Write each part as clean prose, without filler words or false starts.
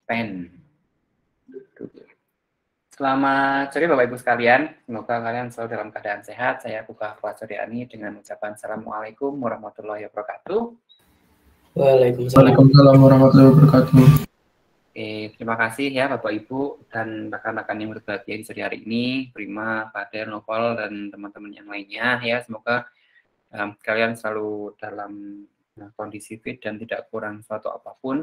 pen. Selamat sore Bapak Ibu sekalian, semoga kalian selalu dalam keadaan sehat. Saya Buka Fasodeani dengan ucapan Assalamualaikum warahmatullahi wabarakatuh. Waalaikumsalam warahmatullahi wabarakatuh. Terima kasih ya Bapak Ibu dan rekan-rekan yang berbahagia di sore hari ini, Prima, Fadel, Novel, dan teman-teman yang lainnya ya. Semoga kalian selalu dalam kondisi fit dan tidak kurang suatu apapun.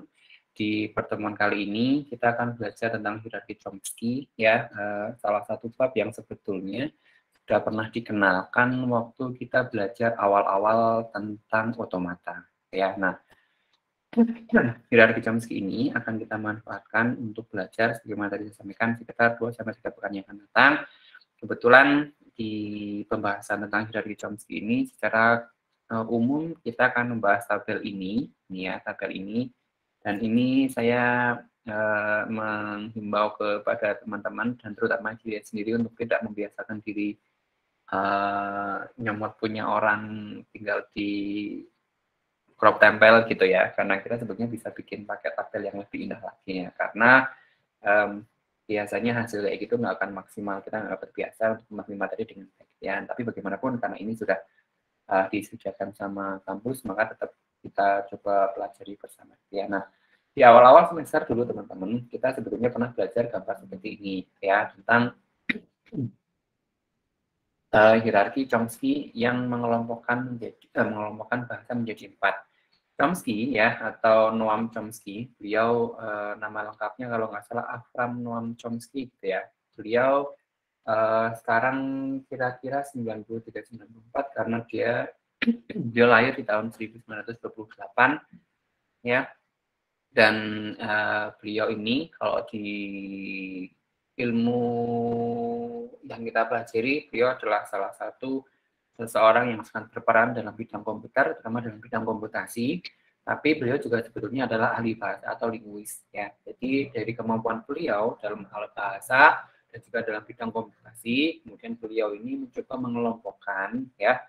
Di pertemuan kali ini kita akan belajar tentang hierarki Chomsky ya, salah satu bab yang sebetulnya sudah pernah dikenalkan waktu kita belajar awal-awal tentang otomata ya. Nah, hierarki Chomsky ini akan kita manfaatkan untuk belajar sebagaimana tadi saya sampaikan sekitar 2-3 pekan yang akan datang. Kebetulan di pembahasan tentang hierarki Chomsky ini secara umum kita akan membahas tabel ini ya, tabel ini. Dan ini saya menghimbau kepada teman-teman dan terutama diri sendiri untuk tidak membiasakan diri nyomot punya orang tinggal di crop tempel gitu ya, karena kita sebetulnya bisa bikin pakai tabel yang lebih indah lagi ya, karena biasanya hasil kayak gitu nggak akan maksimal, kita nggak terbiasa untuk menerima tadi dengan baik ya. Tapi bagaimanapun karena ini sudah disediakan sama kampus, maka tetap kita coba pelajari bersama ya. Nah, di awal-awal semester dulu teman-teman, kita sebetulnya pernah belajar gambar seperti ini ya, tentang hierarki Chomsky yang mengelompokkan bahasa menjadi 4. Chomsky ya, atau Noam Chomsky, beliau nama lengkapnya kalau nggak salah Avram Noam Chomsky gitu ya. Beliau sekarang kira-kira 93-94 karena dia lahir di tahun 1928 ya. Dan beliau ini kalau di ilmu yang kita pelajari, beliau adalah salah satu seseorang yang sangat berperan dalam bidang komputer, terutama dalam bidang komputasi. Tapi beliau juga sebetulnya adalah ahli bahasa atau linguis ya. Jadi dari kemampuan beliau dalam hal bahasa dan juga dalam bidang komputasi, kemudian beliau ini mencoba mengelompokkan ya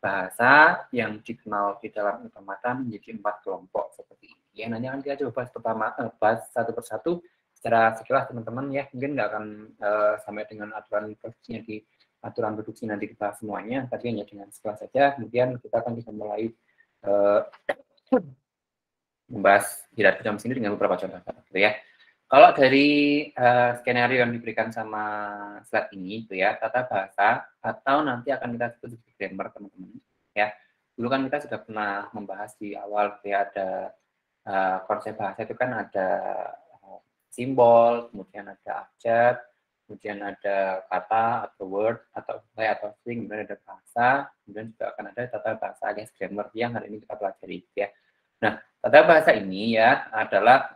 bahasa yang dikenal di dalam otomata menjadi 4 kelompok seperti ini. Ya, nanti akan kita coba bahas satu persatu secara sekilas teman-teman ya. Mungkin nggak akan sampai dengan aturan produksinya di aturan produksi nanti dibahas semuanya, tapi hanya dengan sekilas saja. Kemudian kita akan bisa mulai membahas hierarki Chomsky ini dengan beberapa contoh gitu ya. Kalau dari skenario yang diberikan sama slide ini itu ya, tata bahasa atau nanti akan kita sebut sebagai grammar teman-teman ya. Dulu kan kita sudah pernah membahas di awal ya, ada konsep bahasa itu kan ada simbol, kemudian ada abjad, kemudian ada kata atau word atau atau string, kemudian ada bahasa, kemudian juga akan ada tata bahasa alias grammar yang hari ini kita pelajari ya. Nah, tata bahasa ini ya adalah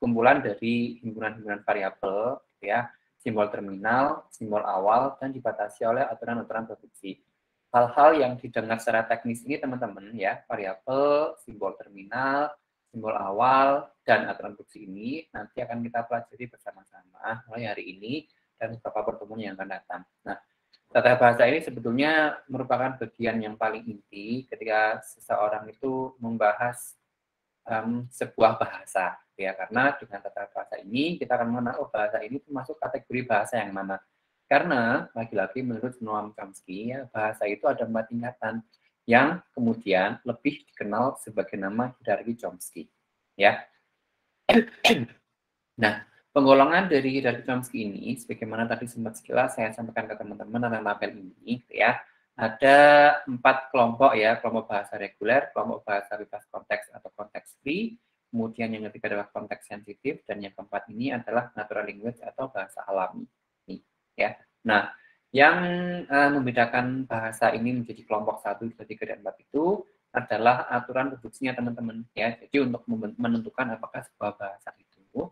kumpulan dari himpunan-himpunan variabel ya, simbol terminal, simbol awal, dan dibatasi oleh aturan-aturan produksi. Hal-hal yang didengar secara teknis ini teman-teman ya, variabel, simbol terminal, simbol awal, dan aturan produksi ini nanti akan kita pelajari bersama-sama mulai hari ini dan beberapa pertemuan yang akan datang. Nah, tata bahasa ini sebetulnya merupakan bagian yang paling inti ketika seseorang itu membahas sebuah bahasa ya, karena dengan tata bahasa ini kita akan mengenal bahasa ini termasuk kategori bahasa yang mana. Karena lagi-lagi menurut Noam Chomsky ya, bahasa itu ada 4 tingkatan yang kemudian lebih dikenal sebagai nama hierarki Chomsky ya. Nah, penggolongan dari hierarki Chomsky ini sebagaimana tadi sempat sekilas saya sampaikan ke teman-teman tentang tabel ini ya, ada 4 kelompok ya, kelompok bahasa reguler, kelompok bahasa bebas konteks atau konteks free, kemudian yang ketiga adalah konteks sensitif, dan yang keempat ini adalah natural language atau bahasa alami ya. Nah, yang membedakan bahasa ini menjadi kelompok 1, 2, 3, dan 4 itu adalah aturan produksinya teman-teman ya. Jadi untuk menentukan apakah sebuah bahasa itu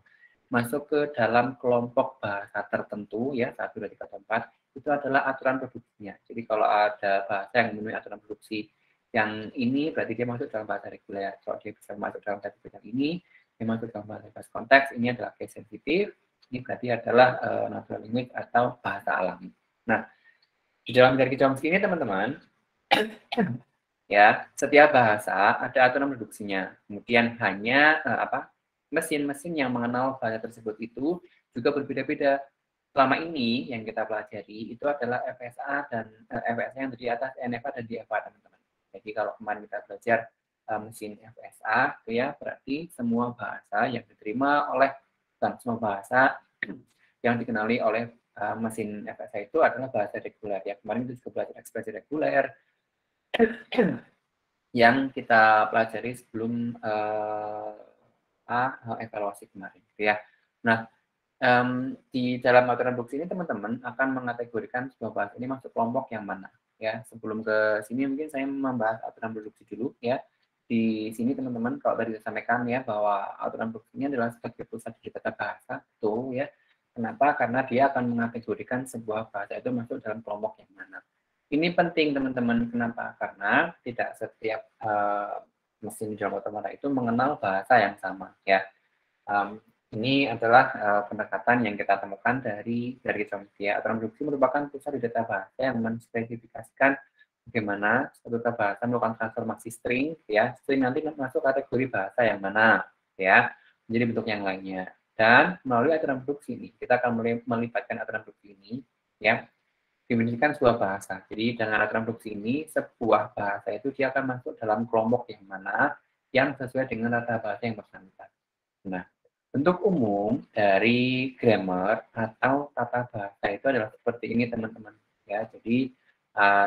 masuk ke dalam kelompok bahasa tertentu ya, 1, 2, 3, 4 itu adalah aturan produksinya. Jadi kalau ada bahasa yang memenuhi aturan produksi yang ini berarti dia masuk dalam bahasa reguler. Kalau dia bisa masuk dalam kategori yang ini, dia masuk dalam bahasa konteks, ini adalah case sensitif, ini berarti adalah natural language atau bahasa alami. Nah, di dalam hierarki Chomsky ini teman-teman, ya, setiap bahasa ada aturan produksinya. Kemudian hanya mesin-mesin yang mengenal bahasa tersebut itu juga berbeda-beda. Selama ini yang kita pelajari itu adalah FSA dan FSA yang di atas NFA dan DFA, teman-teman. Jadi kalau kemarin kita belajar mesin FSA, itu ya berarti semua bahasa yang diterima oleh semua bahasa yang dikenali oleh mesin FSA itu adalah bahasa reguler. Ya kemarin itu juga belajar ekspresi reguler yang kita pelajari sebelum evaluasi kemarin, gitu ya. Nah, di dalam aturan produksi ini teman-teman akan mengategorikan sebuah bahasa ini masuk kelompok yang mana, ya. Sebelum ke sini mungkin saya membahas aturan produksi dulu, ya. Di sini teman-teman kalau tadi saya sampaikan ya bahwa aturan produksi ini adalah sebagai pusat di tata bahasa, tuh ya. Kenapa? Karena dia akan mengategorikan sebuah bahasa itu masuk dalam kelompok yang mana. Ini penting teman-teman, kenapa? Karena tidak setiap mesin dalam otomatis itu mengenal bahasa yang sama, ya. Ini adalah pendekatan yang kita temukan dari Chomsky. Aturan produksi merupakan pusat di data bahasa yang menspesifikasikan bagaimana suatu data bahasa melakukan transformasi string, ya. String nanti masuk kategori bahasa yang mana, ya, menjadi bentuk yang lainnya. Dan melalui aturan produksi ini, kita akan melibatkan aturan produksi ini, ya, dimensikan sebuah bahasa. Jadi dengan aturan produksi ini, sebuah bahasa itu dia akan masuk dalam kelompok yang mana yang sesuai dengan tata bahasa yang bersangkutan. Nah, bentuk umum dari grammar atau tata bahasa itu adalah seperti ini, teman-teman. Ya, jadi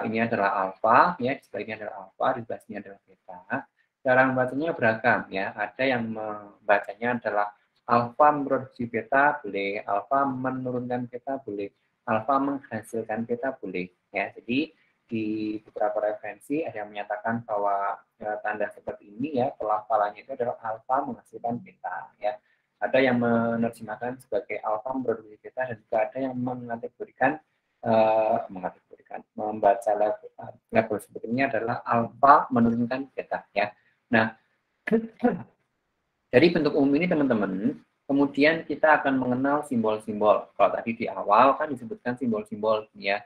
ini adalah alfa, ya, di sebelah ini adalah alfa, di sebelah sini adalah beta. Cara membacanya beragam, ya. Ada yang membacanya adalah alfa memproduksi beta, boleh. Alfa menurunkan beta, boleh. Alfa menghasilkan beta, boleh. Ya, jadi di beberapa referensi ada yang menyatakan bahwa tanda seperti ini, ya, pelafalannya itu adalah alfa menghasilkan beta, ya. Ada yang menerjemahkan sebagai alfa memproduksi beta, dan juga ada yang membaca level sebetulnya adalah alfa menurunkan beta, ya. Nah, dari bentuk umum ini teman-teman, kemudian kita akan mengenal simbol-simbol. Kalau tadi di awal kan disebutkan simbol-simbol, ya.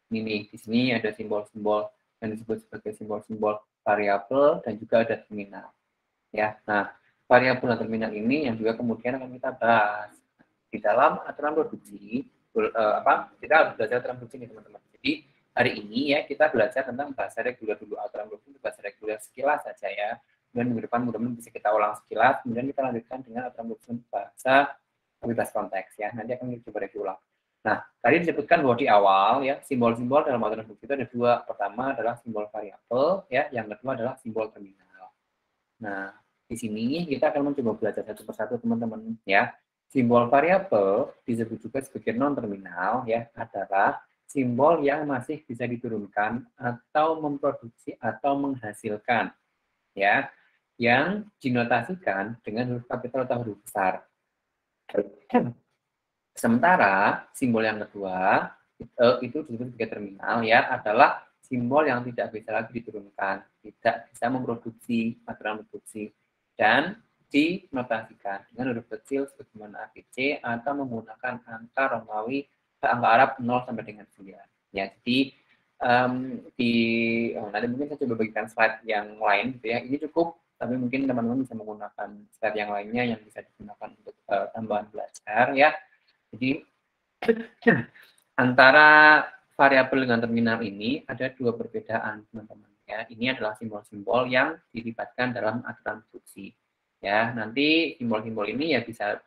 Ini di sini ada simbol-simbol yang disebut sebagai simbol-simbol variabel dan juga ada terminal, ya. Nah, variabel dan terminal ini yang juga kemudian akan kita bahas di dalam aturan produksi. Kita harus belajar aturan produksi ini, teman-teman. Jadi hari ini ya kita belajar tentang bahasa reguler dulu. Aturan produksi itu bahasa reguler sekilas saja, ya. Dan minggu depan mudah-mudahan bisa kita ulang sekilas, kemudian kita lanjutkan dengan aturan produksi bahasa bebas konteks, ya. Nanti akan kita coba review ulang. Nah, tadi disebutkan bahwa di awal ya simbol-simbol dalam aturan produksi itu ada dua. Pertama adalah simbol variabel, ya. Yang kedua adalah simbol terminal. Nah, di sini kita akan mencoba belajar satu persatu, teman-teman, ya. Simbol variabel disebut juga sebagai non terminal, ya, adalah simbol yang masih bisa diturunkan atau memproduksi atau menghasilkan, ya, yang dinotasikan dengan huruf kapital atau huruf besar. Sementara simbol yang kedua itu disebut sebagai terminal, ya, adalah simbol yang tidak bisa lagi diturunkan, tidak bisa memproduksi aturan produksi, dan dinotasikan dengan huruf kecil sebagaimana ABC atau menggunakan angka Romawi angka Arab 0 sampai dengan 9. Ya, jadi nanti mungkin saya coba bagikan slide yang lain, gitu ya. Ini cukup, tapi mungkin teman-teman bisa menggunakan slide yang lainnya yang bisa digunakan untuk tambahan belajar, ya. Jadi antara variabel dengan terminal ini ada dua perbedaan, teman-teman, ya. Ini adalah simbol-simbol yang dilibatkan dalam aturan produksi, ya. Nanti simbol-simbol ini ya bisa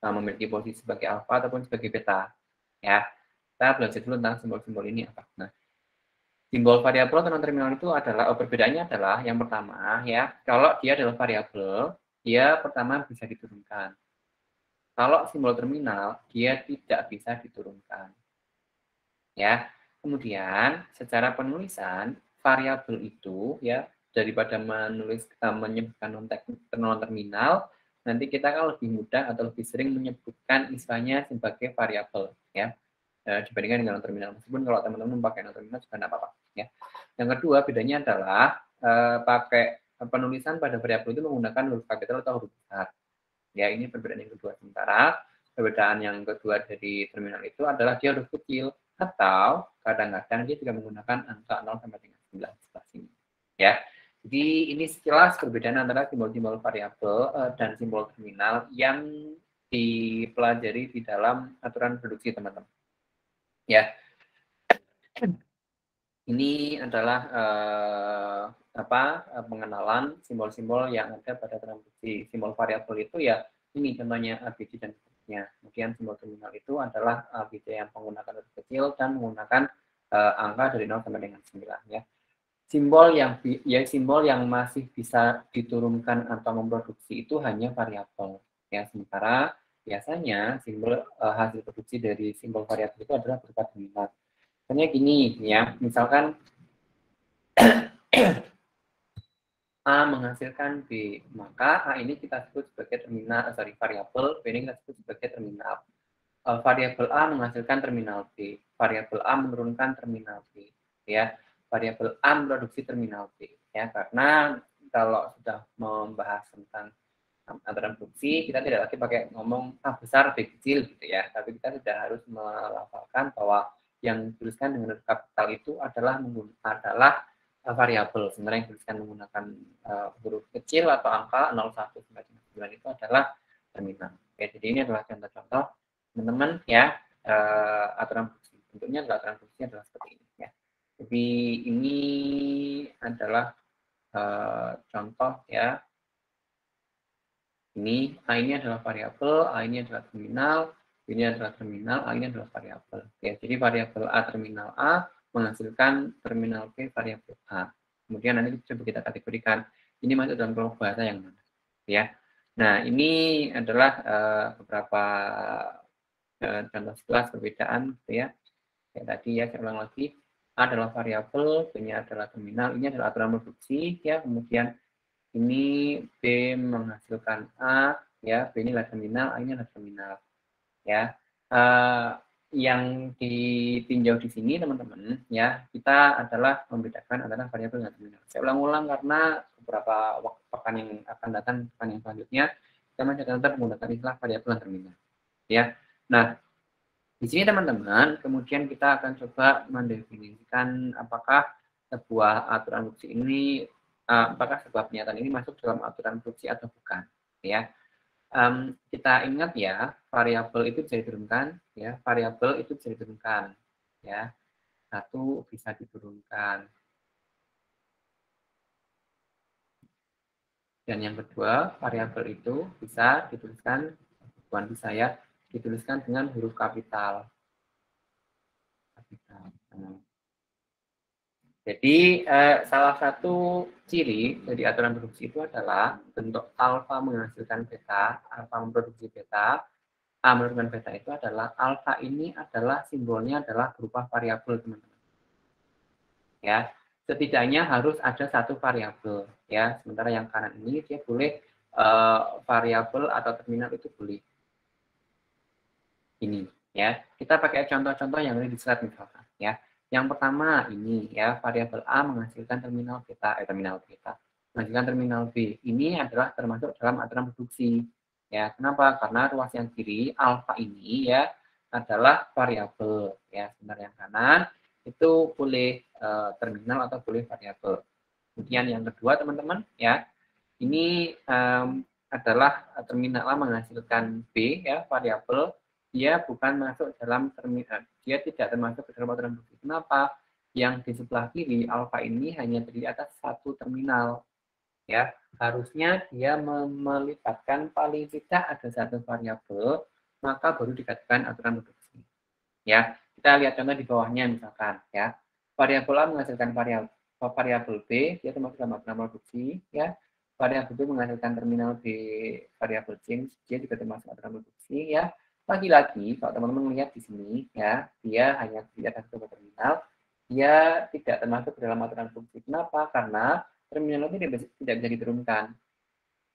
memiliki posisi sebagai alfa ataupun sebagai beta, ya. Kita belajar dulu tentang simbol-simbol ini apa. Nah, simbol variabel atau non terminal itu adalah perbedaannya adalah yang pertama, ya, kalau dia adalah variabel, dia pertama bisa diturunkan. Kalau simbol terminal, dia tidak bisa diturunkan, ya. Kemudian, secara penulisan, variabel itu, ya, daripada menyebutkan non terminal, nanti kita kan lebih mudah atau lebih sering menyebutkan istilahnya sebagai variabel, ya, dibandingkan dengan non terminal. Meskipun kalau teman-teman memakai non terminal juga tidak apa-apa, ya. Yang kedua, bedanya adalah pakai penulisan pada variabel itu menggunakan huruf kapital atau huruf besar. Ya, ini perbedaan yang kedua. Sementara perbedaan yang kedua dari terminal itu adalah dia huruf kecil atau kadang-kadang dia juga menggunakan angka 0 sampai dengan 9 sebelah sini. Ya. Jadi ini sekilas perbedaan antara simbol-simbol variabel dan simbol terminal yang dipelajari di dalam aturan produksi, teman-teman. Ya, ini adalah pengenalan simbol-simbol yang ada pada aturan produksi. Simbol variabel itu ya ini contohnya ABC dan seterusnya. Kemudian simbol terminal itu adalah ABC yang menggunakan huruf kecil dan menggunakan angka dari 0 sampai dengan 9 ya. Simbol yang masih bisa diturunkan atau memproduksi itu hanya variabel ya. Sementara biasanya simbol hasil produksi dari simbol variabel itu adalah berupa terminal. Misalnya gini ya, misalkan A menghasilkan B, maka A ini kita sebut sebagai variabel, B ini kita sebut sebagai terminal. Variabel A menghasilkan terminal B, variabel A menurunkan terminal B, ya. Variabel A memproduksi terminal B, ya. Karena kalau sudah membahas tentang aturan produksi, kita tidak lagi pakai ngomong A besar B kecil gitu ya, tapi kita sudah harus melafalkan bahwa yang dituliskan dengan huruf kapital itu adalah variabel. Sebenarnya yang dituliskan menggunakan huruf kecil atau angka 01 sampai 9 itu adalah terminal. Oke, jadi ini adalah contoh-contoh teman-teman ya, aturan produksi. Bentuknya adalah aturan produksi adalah seperti ini ya. Jadi ini adalah contoh ya. Ini A ini adalah variabel, A ini adalah terminal, ini adalah terminal, A ini adalah variabel. Oke, jadi variabel A terminal A menghasilkan terminal B variabel A. Kemudian nanti coba kita kategorikan ini masuk dalam kelompok bahasa yang mana, ya. Nah, ini adalah beberapa contoh sekilas perbedaan, gitu ya. Kayak tadi ya, saya ulang lagi. A adalah variabel, B-nya adalah terminal, ini adalah aturan produksi, ya. Kemudian ini B menghasilkan A, ya. B ini adalah terminal, A ini adalah terminal, ya. Yang ditinjau di sini teman-teman ya, kita adalah membedakan antara variabel dan terminal. Saya ulang-ulang karena beberapa pekan yang akan datang, pekan yang selanjutnya kita masih akan tetap menggunakan istilah variabel dan terminal ya. Nah, di sini teman-teman kemudian kita akan coba mendefinisikan apakah sebuah aturan produksi ini apakah sebuah pernyataan ini masuk dalam aturan produksi atau bukan ya. Kita ingat ya, variabel itu bisa diturunkan, ya, variabel itu bisa diturunkan, ya, satu bisa diturunkan. Dan yang kedua, variabel itu bisa dituliskan, bukan bisa ya, dituliskan dengan huruf kapital. Jadi salah satu ciri dari aturan produksi itu adalah bentuk alfa menghasilkan beta, alfa memproduksi beta. A menurunkan beta itu adalah alfa ini adalah simbolnya adalah berupa variabel, teman-teman. Ya, setidaknya harus ada satu variabel ya. Sementara yang kanan ini dia boleh variabel atau terminal itu boleh. Ini ya. Kita pakai contoh-contoh yang ada di slide misalkan ya. Yang pertama ini ya, variabel A menghasilkan terminal beta, menghasilkan terminal B. Ini adalah termasuk dalam aturan produksi. Ya, kenapa? Karena ruas yang kiri alfa ini ya adalah variabel ya. Sebenarnya yang kanan itu boleh terminal atau boleh variabel. Kemudian yang kedua teman-teman ya, ini adalah terminal A menghasilkan B ya, variabel. Dia bukan masuk dalam terminal, dia tidak termasuk ke dalam aturan produksi. Kenapa? Yang di sebelah kiri alfa ini hanya terdiri atas satu terminal. Ya, harusnya dia melibatkan paling tidak ada satu variabel, maka baru dikatakan aturan produksi. Ya, kita lihat contoh di bawahnya misalkan ya. Variabel A menghasilkan variabel B, dia termasuk dalam aturan produksi ya. Variabel B menghasilkan terminal B variabel C, dia juga termasuk aturan produksi ya. Lagi-lagi kalau teman-teman melihat di sini ya, dia hanya tidak satu terminal, dia tidak termasuk dalam aturan produksi. Kenapa? Karena terminal itu tidak bisa diturunkan.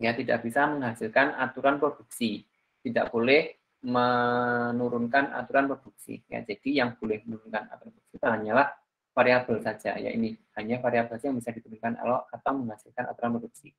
Ya, tidak bisa menghasilkan aturan produksi. Tidak boleh menurunkan aturan produksi. Ya, jadi yang boleh menurunkan aturan produksi hanyalah variabel saja. Ya, ini hanya variabel saja yang bisa diturunkan atau menghasilkan aturan produksi.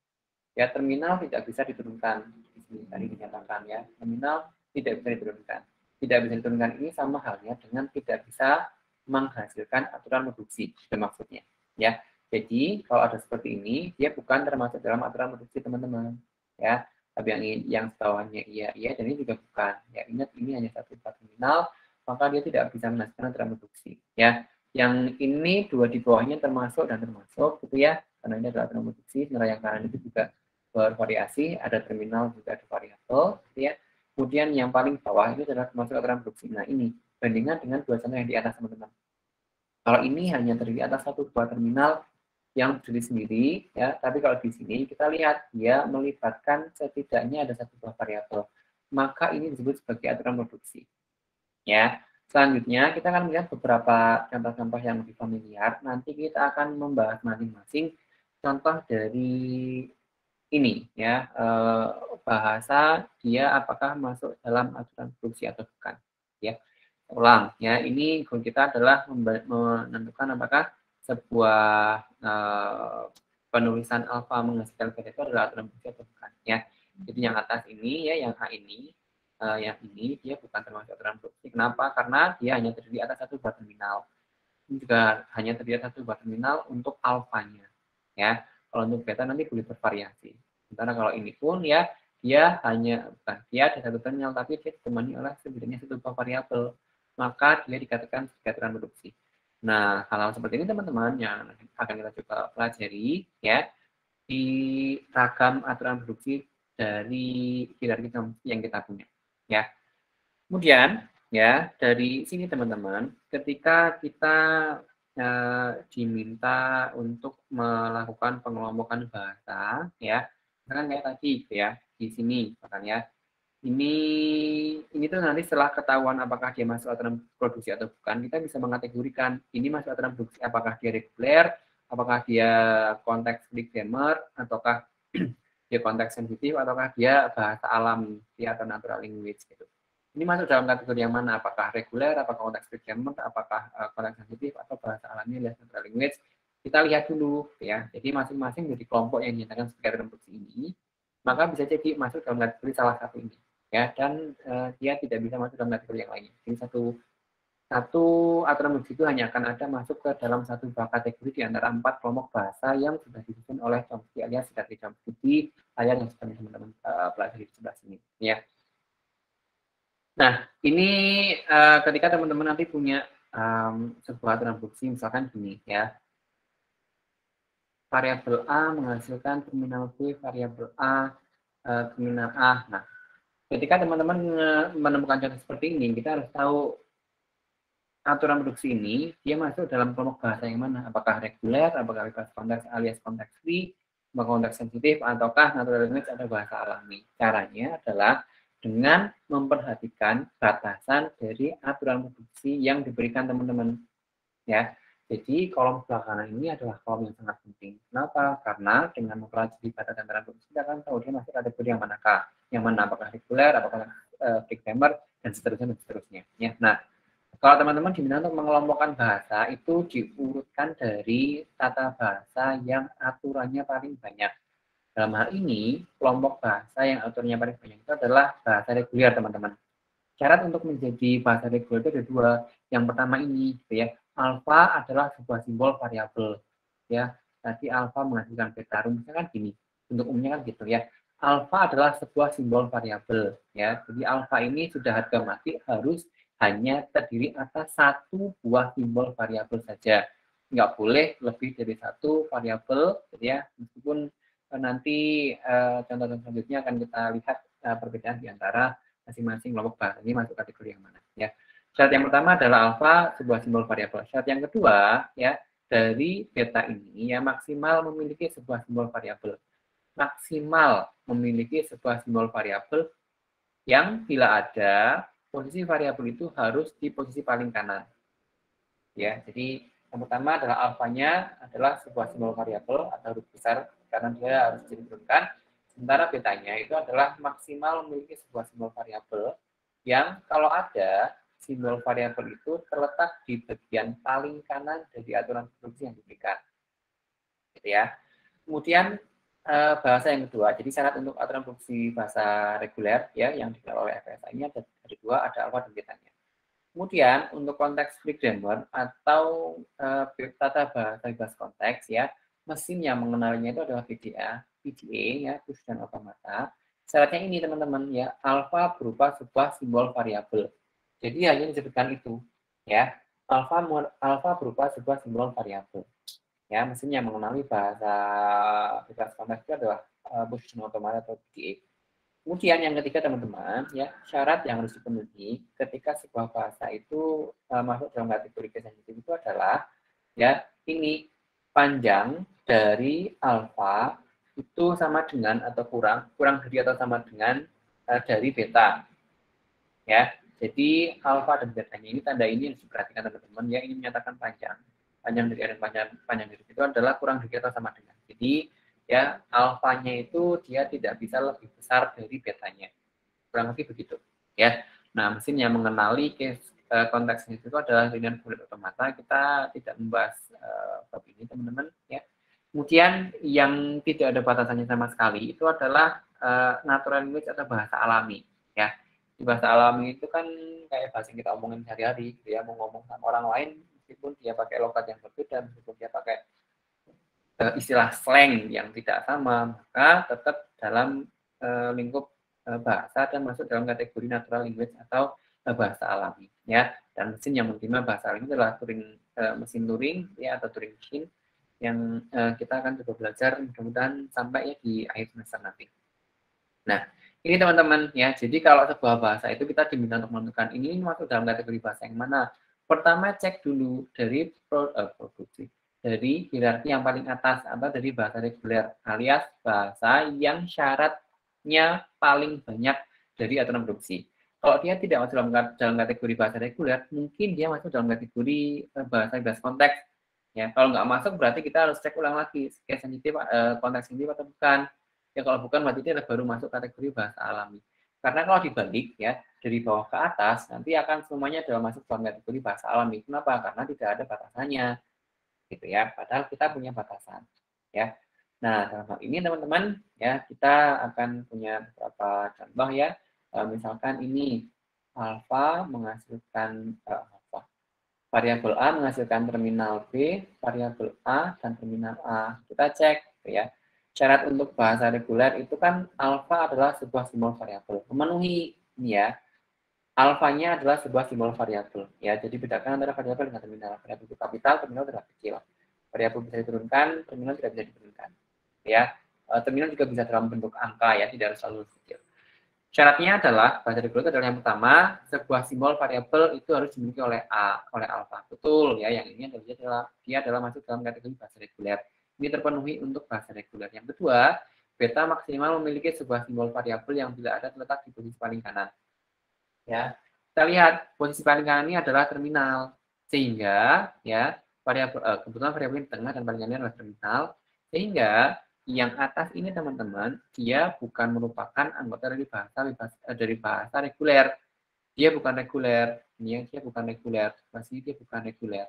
Ya, terminal tidak bisa diturunkan. Di sini tadi dinyatakan ya, terminal tidak bisa diturunkan. Tidak bisa diturunkan ini sama halnya dengan tidak bisa menghasilkan aturan produksi, itu maksudnya. Ya, Jadi kalau ada seperti ini, dia bukan termasuk dalam aturan produksi teman-teman, ya. Tapi yang bawahnya iya, dan ini juga bukan. Ya, ingat ini hanya satu buah terminal, maka dia tidak bisa menghasilkan aturan produksi, ya. Yang ini dua di bawahnya termasuk dan termasuk, gitu ya. Karena ini adalah aturan produksi. Sebenarnya yang kanan itu juga bervariasi, ada terminal juga ada variabel, gitu ya. Kemudian yang paling bawah ini adalah termasuk aturan produksi. Nah ini bandingkan dengan dua contoh yang di atas teman-teman. Kalau ini hanya terdiri atas satu buah terminal yang berdiri sendiri, ya. Tapi kalau di sini kita lihat dia melibatkan setidaknya ada satu buah variabel, maka ini disebut sebagai aturan produksi. Ya, selanjutnya kita akan melihat beberapa contoh-contoh yang lebih familiar. Nanti kita akan membahas masing-masing contoh dari ini, ya, bahasa dia apakah masuk dalam aturan produksi atau bukan. Ya, ulang ya, ini goal kita adalah menentukan apakah sebuah penulisan alfa menghasilkan beta itu adalah aturan produksi atau bukan, ya. Jadi yang atas ini, ya, yang A ini, yang ini dia bukan termasuk aturan produksi. Kenapa? Karena dia hanya terdiri atas satu buah terminal. Ini juga hanya terdiri atas satu buah terminal untuk alfanya, ya. Kalau untuk beta nanti boleh bervariasi. Sementara kalau ini pun, ya, dia hanya dia ada satu terminal, tapi dia ditemani oleh setidaknya satu buah variabel, maka dia dikatakan sebagai aturan produksi. Nah, hal-hal seperti ini teman-teman yang akan kita coba pelajari, ya, di ragam aturan produksi dari hierarki yang kita punya, ya. Kemudian, ya, dari sini teman-teman, ketika kita diminta untuk melakukan pengelompokan bahasa, ya, misalkan kayak tadi, ya, di sini, misalkan ya, ini tuh nanti setelah ketahuan apakah dia masuk aturan produksi atau bukan, kita bisa mengategorikan ini masuk aturan produksi, apakah dia reguler, apakah dia konteks free grammar, ataukah dia konteks sensitif, ataukah dia bahasa alami, dia atau natural language gitu. Ini masuk dalam kategori yang mana? Apakah reguler, apakah konteks free grammar, apakah konteks sensitif, atau bahasa alami alias natural language? Kita lihat dulu, ya. Jadi masing-masing dari kelompok yang dinyatakan sebagai aturan produksi ini, maka bisa jadi masuk dalam kategori salah satu ini, ya, dan dia tidak bisa masuk dalam kategori yang lain. Jadi satu aturan produksi itu hanya akan ada masuk ke dalam satu kategori di antara 4 kelompok bahasa yang sudah disusun oleh Chomsky alias Hierarchy Chomsky di layar yang sedang teman-teman pelajari di sebelah sini, ya. Nah, ini ketika teman-teman nanti punya sebuah aturan produksi, misalkan gini, ya, variabel A menghasilkan terminal B, variabel A, terminal A. Nah, ketika teman-teman menemukan contoh seperti ini, kita harus tahu aturan produksi ini dia masuk dalam kelompok bahasa yang mana? Apakah reguler, apakah bebas konteks alias konteks free, apakah konteks sensitif, ataukah natural language atau bahasa alami. Caranya adalah dengan memperhatikan batasan dari aturan produksi yang diberikan teman-teman, ya. Jadi kolom sebelah kanan ini adalah kolom yang sangat penting. Kenapa? Karena dengan mempelajari batasan aturan produksi kita akan tahu dia masuk kategori yang manakah, yang mana, apakah reguler, apakah free grammar, dan seterusnya. Ya. Nah, kalau teman-teman diminta untuk mengelompokkan bahasa, itu diurutkan dari tata bahasa yang aturannya paling banyak. Dalam hal ini, kelompok bahasa yang aturannya paling banyak itu adalah bahasa reguler, teman-teman. Syarat untuk menjadi bahasa reguler itu ada dua. Yang pertama ini, gitu ya, alfa adalah sebuah simbol variabel. Ya, tadi alfa menghasilkan beta. Rumusnya kan gini, untuk umumnya kan gitu ya. Alfa adalah sebuah simbol variabel. Ya, jadi alfa ini sudah harga mati harus hanya terdiri atas satu buah simbol variabel saja. Nggak boleh lebih dari satu variabel, gitu ya. Meskipun nanti contoh-contoh selanjutnya akan kita lihat perbedaan di antara masing-masing kelompok bahasa ini masuk kategori yang mana, ya. Syarat yang pertama adalah alfa, sebuah simbol variabel. Syarat yang kedua, ya, dari beta ini ya maksimal memiliki sebuah simbol variabel. Maksimal memiliki sebuah simbol variabel yang bila ada posisi variabel itu harus di posisi paling kanan. Ya, jadi yang pertama adalah alfanya adalah sebuah simbol variabel atau huruf besar karena dia harus diturunkan. Sementara betanya itu adalah maksimal memiliki sebuah simbol variabel yang kalau ada simbol variabel itu terletak di bagian paling kanan dari aturan produksi yang diberikan. Gitu ya. Kemudian bahasa yang kedua, jadi syarat untuk aturan produksi bahasa reguler ya yang dikenal oleh FSA ini ada dua, ada alfa dan betanya. Kemudian untuk konteks free grammar atau tata bahasa bebas konteks ya, mesin yang mengenalinya itu adalah VBA ya, khusus dan otomata. Syaratnya ini teman-teman ya, alfa berupa sebuah simbol variabel. Jadi hanya disebutkan itu ya, alfa berupa sebuah simbol variabel. Ya, mesin yang mengenali bahasa bebas konteks itu adalah khusus dan otomata atau VBA. Kemudian yang ketiga teman-teman, ya syarat yang harus dipenuhi ketika sebuah bahasa itu masuk dalam kategori case sensitive itu adalah ya ini panjang dari alfa itu sama dengan atau kurang dari atau sama dengan dari beta. Ya, jadi alfa dan betanya ini tanda ini harus diperhatikan teman-teman ya, ini menyatakan panjang dari dan panjang dari itu adalah kurang dari atau sama dengan. Jadi ya alfanya itu dia tidak bisa lebih besar dari betanya, kurang lebih begitu ya. Nah, mesin yang mengenali konteks itu adalah linear bulat otomata. Kita tidak membahas bab ini teman-teman ya. Kemudian yang tidak ada batasannya sama sekali itu adalah natural language atau bahasa alami ya. Di bahasa alami itu kan kayak bahasa yang kita omongin sehari-hari gitu ya, mau ngomong sama orang lain meskipun dia pakai logat yang berbeda, meskipun dia pakai istilah slang yang tidak sama, maka tetap dalam lingkup bahasa dan masuk dalam kategori natural language atau bahasa alami ya. Dan mesin yang menerima bahasa alami adalah mesin Turing ya, atau Turing machine yang kita akan coba belajar mudah-mudahan sampai ya di akhir semester nanti. Nah, ini teman-teman ya, jadi kalau sebuah bahasa itu kita diminta untuk menentukan ini masuk dalam kategori bahasa yang mana. Pertama cek dulu dari produksi, dari hierarki yang paling atas atau dari bahasa reguler alias bahasa yang syaratnya paling banyak dari aturan produksi. Kalau dia tidak masuk dalam kategori bahasa reguler, mungkin dia masuk dalam kategori bahasa bebas konteks. Ya, kalau nggak masuk berarti kita harus cek ulang lagi case sensitif, konteks sensitif atau bukan. Ya kalau bukan berarti dia baru masuk kategori bahasa alami. Karena kalau dibalik ya dari bawah ke atas nanti akan semuanya dalam masuk dalam kategori bahasa alami. Kenapa? Karena tidak ada batasannya, gitu ya. Padahal kita punya batasan, ya. Nah dalam hal ini teman-teman ya kita akan punya beberapa contoh ya. Misalkan ini alfa menghasilkan variabel A menghasilkan terminal B, variabel A dan terminal A. Kita cek, ya. Syarat untuk bahasa reguler itu kan alfa adalah sebuah simbol variabel. Memenuhi ini ya. Alfanya adalah sebuah simbol variabel. Ya, jadi bedakan antara variabel dengan terminal. Variabel itu kapital, terminal adalah kecil. Variabel bisa diturunkan, terminal tidak bisa diturunkan. Ya, terminal juga bisa dalam bentuk angka ya, tidak harus selalu kecil. Syaratnya adalah bahasa reguler itu adalah yang pertama, sebuah simbol variabel itu harus dimiliki oleh alfa. Betul ya, yang ini adalah dia adalah masuk dalam kategori bahasa reguler. Ini terpenuhi untuk bahasa reguler. Yang kedua, beta maksimal memiliki sebuah simbol variabel yang bila ada terletak di posisi paling kanan. Ya, kita lihat posisi paling kanan ini adalah terminal, sehingga ya variabel kebetulan variabel di tengah dan paling kanan adalah terminal, sehingga yang atas ini teman-teman dia bukan merupakan anggota dari bahasa reguler. Dia bukan reguler, ini dia bukan reguler, masih dia bukan reguler.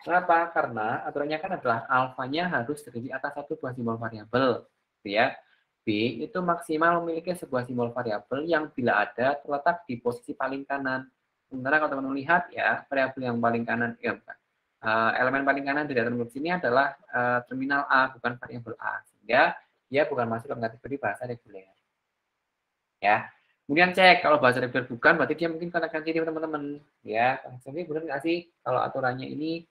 Kenapa? Karena aturannya kan adalah alfanya harus terjadi atas satu buah simbol variabel, ya. B itu maksimal memiliki sebuah simbol variabel yang bila ada terletak di posisi paling kanan. Sementara kalau teman-teman lihat ya, variabel yang paling kanan, ya bukan. Elemen paling kanan dari aturan ini adalah terminal A, bukan variabel A. Sehingga dia bukan masuk dalam kategori bahasa reguler. Ya. Kemudian cek kalau bahasa reguler bukan, berarti dia mungkin konteks sensitif teman-teman. Ya, konteks sensitif benar nggak sih? Kalau aturannya ini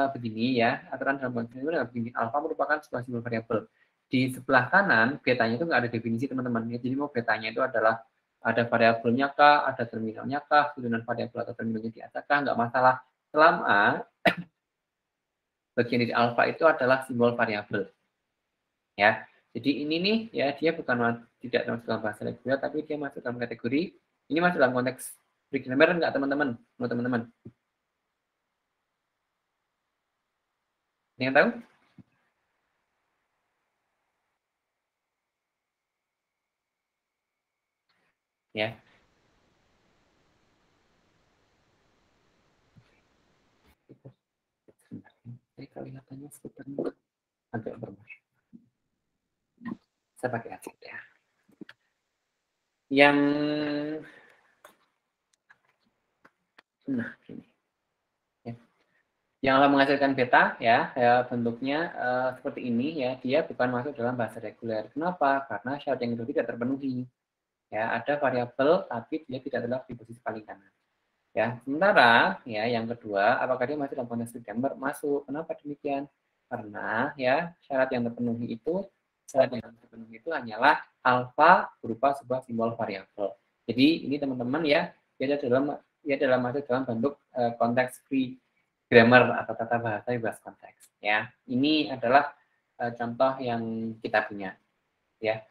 begini ya, aturan dalam konteks itu adalah begini, alfa merupakan sebuah simbol variabel. Di sebelah kanan, betanya itu nggak ada definisi teman-teman. Ya, jadi mau betanya itu adalah ada variabelnya kah, ada terminalnya kah, turunan variabel atau terminalnya di atas kah, nggak masalah. Selama bagian dari alfa itu adalah simbol variabel. Ya, jadi ini nih ya dia bukan tidak masuk dalam bahasa reguler, tapi dia masuk dalam kategori ini masuk dalam konteks free grammar nggak teman-teman? Menurut teman-teman? Ada yang tahu? Ya. Jadi kelihatannya sebenarnya agak bermasalah. Saya pakai headset ya. Yang Nah, gini. Ya. Yang akan menghasilkan beta ya, bentuknya seperti ini ya, dia bukan masuk dalam bahasa reguler. Kenapa? Karena syarat yang itu tidak terpenuhi. Ya, ada variabel tapi dia tidak terletak di posisi paling kanan. Ya, sementara ya yang kedua, apakah dia masuk dalam konteks gambar? Masuk. Kenapa demikian? Karena ya syarat yang terpenuhi itu hanyalah alfa berupa sebuah simbol variabel. Jadi ini teman-teman ya, dia dalam masuk dalam bentuk konteks free grammar atau tata bahasa bebas konteks. Ya, ini adalah contoh yang kita punya. Ya.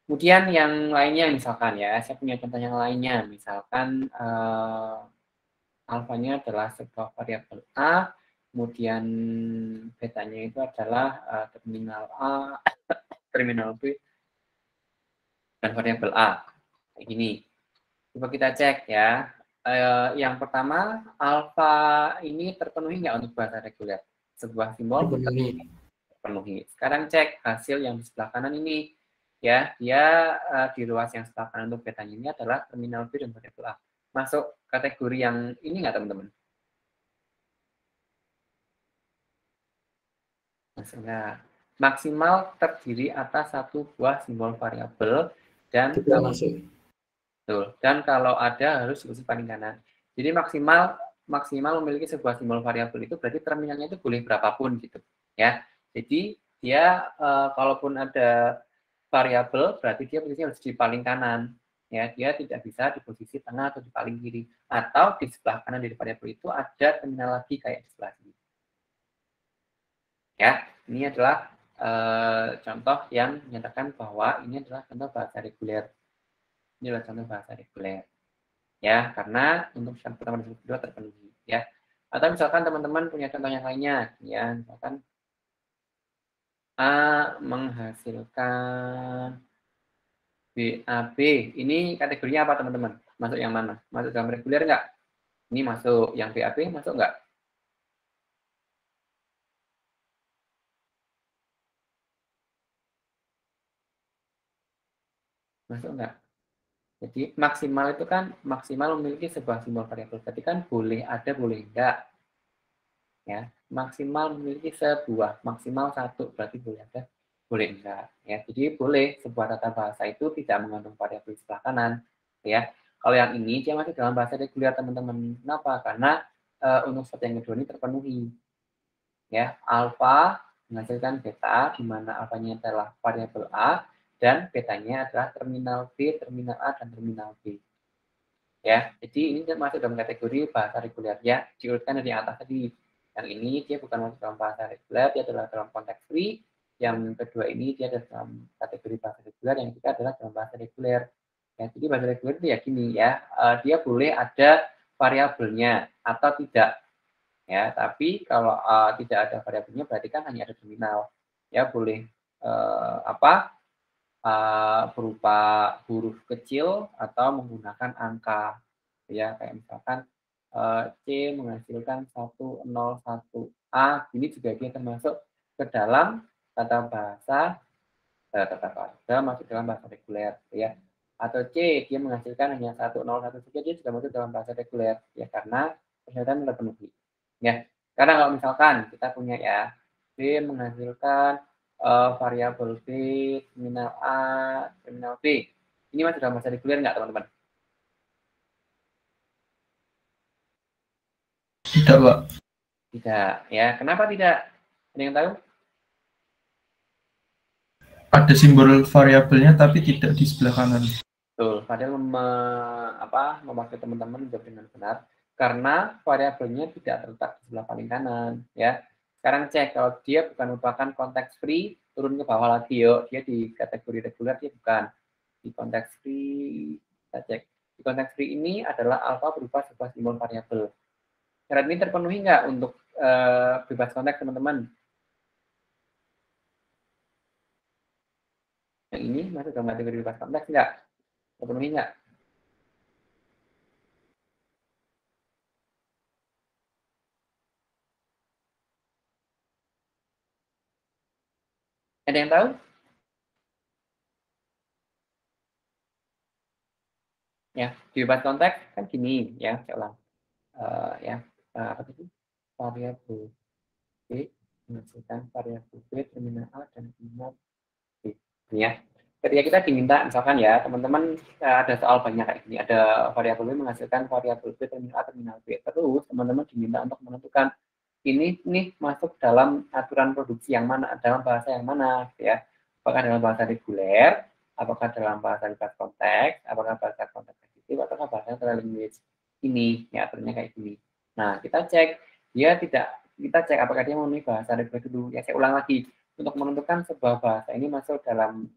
Kemudian yang lainnya misalkan ya, saya punya contoh yang lainnya, misalkan alfanya adalah sebuah variabel A, kemudian betanya itu adalah terminal A, terminal B, dan variabel A. Kayak gini. Coba kita cek ya. Yang pertama, alfa ini terpenuhi nggak untuk bahasa reguler? Sebuah simbol terpenuhi. Sekarang cek hasil yang di sebelah kanan ini. Ya, dia di ruas yang sebelah kanan untuk betanya ini adalah terminal B dan variabel A. Masuk kategori yang ini nggak teman-teman? Maksudnya maksimal terdiri atas satu buah simbol variabel dan kalau ada harus di paling kanan. Jadi maksimal memiliki sebuah simbol variabel itu berarti terminalnya itu boleh berapapun gitu ya. Jadi dia kalaupun ada variabel berarti dia posisinya harus di paling kanan ya. Dia tidak bisa di posisi tengah atau di paling kiri atau di sebelah kanan dari variabel itu ada terminal lagi kayak di sebelah kiri. Ya, ini adalah contoh yang menyatakan bahwa ini adalah contoh bahasa reguler. Ini adalah contoh bahasa reguler. Ya, karena untuk syarat pertama dan kedua terpenuhi. Ya, atau misalkan teman-teman punya contoh yang lainnya, ya, misalkan A menghasilkan BAB. Ini kategorinya apa teman-teman? Masuk yang mana? Masuk dalam reguler nggak? Ini masuk. Yang BAB masuk nggak? Masuk nggak? Jadi maksimal itu kan maksimal memiliki sebuah simbol variabel. Berarti kan boleh ada, boleh enggak. Ya, maksimal memiliki sebuah, maksimal satu, berarti boleh ada, boleh enggak. Ya, jadi boleh sebuah tata bahasa itu tidak mengandung variabel sebelah kanan. Ya, kalau yang ini dia masih dalam bahasa reguler teman-teman. Kenapa? Karena untuk syarat yang kedua ini terpenuhi. Ya, alfa menghasilkan beta, di mana alfanya adalah variabel A dan betanya adalah terminal B, terminal A, dan terminal B. Ya, jadi ini masuk dalam kategori bahasa reguler ya, diurutkan dari atas tadi. Yang ini dia bukan masuk dalam bahasa reguler, dia adalah dalam konteks free. Yang kedua ini dia adalah dalam kategori bahasa reguler, yang ketiga adalah dalam bahasa reguler. Ya, jadi bahasa reguler itu ya gini ya, dia boleh ada variabelnya atau tidak. Ya, tapi kalau tidak ada variabelnya berarti kan hanya ada terminal. Ya, boleh berupa huruf kecil atau menggunakan angka ya, kayak misalkan C menghasilkan 101A, ini juga dia termasuk ke dalam tata bahasa masuk dalam bahasa reguler ya. Atau C dia menghasilkan hanya 101 saja, dia sudah masuk dalam bahasa reguler ya, karena persyaratan terpenuhi ya. Karena kalau misalkan kita punya ya B menghasilkan variabel B, terminal A, terminal B. Ini masih dalam bahasa reguler nggak teman-teman? Tidak, Pak. Tidak. Ya, kenapa tidak? Ada yang tahu? Ada simbol variabelnya tapi tidak di sebelah kanan. Betul. Padahal memakai teman-teman jawab dengan benar karena variabelnya tidak terletak di sebelah paling kanan. Ya. Sekarang cek kalau dia bukan merupakan konteks free, turun ke bawah lagi yuk. Dia di kategori reguler, dia bukan. Di konteks free, kita cek. Di konteks free ini adalah alfa berupa sebuah simbol variabel. Syarat ini terpenuhi nggak untuk bebas konteks teman-teman? Yang ini masuk dalam kategori bebas konteks nggak? Terpenuhi nggak? Ada yang tahu? Ya, di bebas konteks kan gini ya, saya ulang. ya apa itu variabel B menghasilkan variabel B terminal A dan terminal B. Ya, ketika kita diminta misalkan ya teman-teman ada soal banyak kayak gini, ada variabel B menghasilkan variabel B terminal A terminal B, terus teman-teman diminta untuk menentukan ini nih masuk dalam aturan produksi yang mana, dalam bahasa yang mana, ya. Apakah dalam bahasa reguler, apakah dalam bahasa lintas konteks, apakah bahasa konteks sensitif, apakah bahasa language ini, ya aturannya kayak gini. Nah, kita cek, kita cek apakah dia memenuhi bahasa reguler dulu. Ya, saya ulang lagi, untuk menentukan sebuah bahasa ini masuk dalam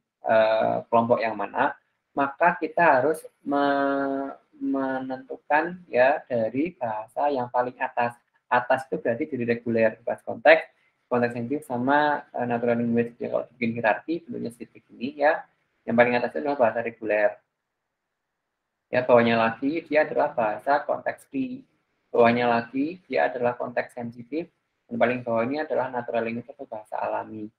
kelompok yang mana, maka kita harus menentukan ya dari bahasa yang paling atas. Atas itu berarti dari reguler, bahasa konteks sensitif sama natural language. Ya, kalau bikin hierarki bentuknya seperti ini ya. Yang paling atas itu adalah bahasa reguler. Ya, bawahnya lagi dia adalah bahasa konteks free. Bawahnya lagi dia adalah konteks sensitif. Dan paling bawah ini adalah natural language atau bahasa alami.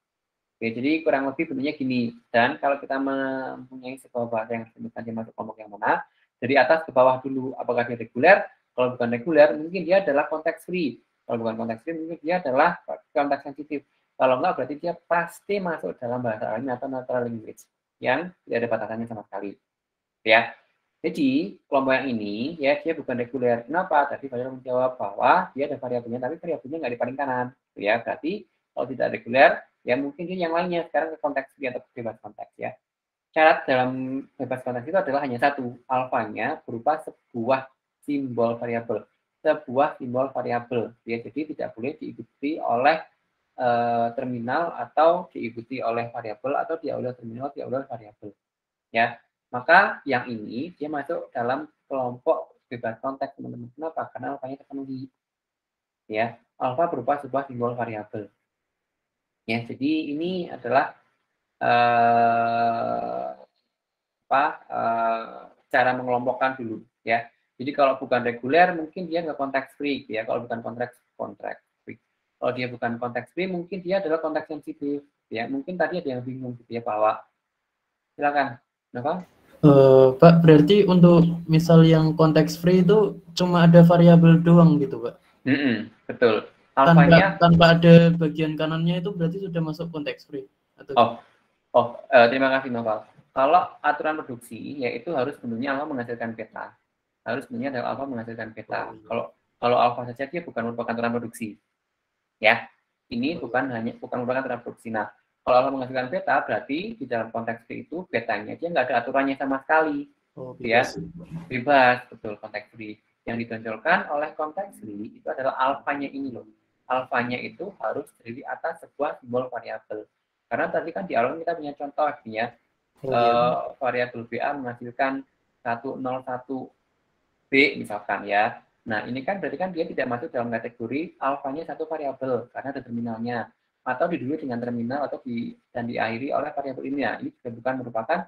Oke, jadi kurang lebih bentuknya gini. Dan kalau kita mempunyai sebuah bahasa yang disebutkan dia masuk kelompok yang mana, dari atas ke bawah dulu. Apakah dia reguler? Kalau bukan reguler, mungkin dia adalah konteks free. Kalau bukan konteks free, mungkin dia adalah konteks sensitif. Kalau enggak, berarti dia pasti masuk dalam bahasa alami atau natural language yang tidak ada batasannya sama sekali. Ya. Jadi, kelompok yang ini, ya dia bukan reguler. Kenapa? Tadi Fajar menjawab bahwa dia ada variabelnya, tapi variabelnya nggak di paling kanan. Ya, berarti kalau tidak reguler, ya mungkin dia yang lainnya. Sekarang ke konteks free atau bebas konteks ya. Syarat dalam bebas konteks itu adalah hanya satu, alfanya berupa sebuah simbol variabel. Sebuah simbol variabel. Ya, jadi tidak boleh diikuti oleh terminal atau diikuti oleh variabel atau diikuti oleh terminal, diikuti oleh variabel. Ya, maka yang ini dia masuk dalam kelompok bebas konteks, teman-teman. Kenapa? Karena alfanya terpenuhi. Ya, alfa berupa sebuah simbol variabel. Ya, jadi ini adalah cara mengelompokkan dulu ya. Jadi kalau bukan reguler mungkin dia nggak konteks free ya. Kalau bukan konteks free. Kalau dia bukan konteks free mungkin dia adalah konteks sensitif ya. Mungkin tadi ada yang bingung gitu ya bahwa silakan. Kenapa? Pak, berarti untuk misal yang konteks free itu cuma ada variabel doang gitu, Pak? Betul. Tanpa ada bagian kanannya itu berarti sudah masuk konteks free? Atau terima kasih Noval. Kalau aturan produksi yaitu harus bentuknya alfa menghasilkan beta. Harus bentuknya adalah alfa menghasilkan beta. Kalau alfa saja dia bukan merupakan aturan produksi. Ya, ini bukan merupakan aturan produksi. Nah, kalau alfa menghasilkan beta berarti di dalam konteks free itu betanya dia nggak ada aturannya sama sekali. Ya, bebas, betul konteks free. Yang ditonjolkan oleh konteks free itu adalah alfanya ini loh. Alfanya itu harus terdiri atas sebuah simbol variabel. Karena tadi kan di awal kita punya contoh ya, variabel BA menghasilkan 101B misalkan ya. Nah, ini kan berarti kan dia tidak masuk dalam kategori alfanya satu variabel karena ada terminalnya, atau didului dengan terminal atau dan diakhiri oleh variabel ini ya. Ini juga bukan merupakan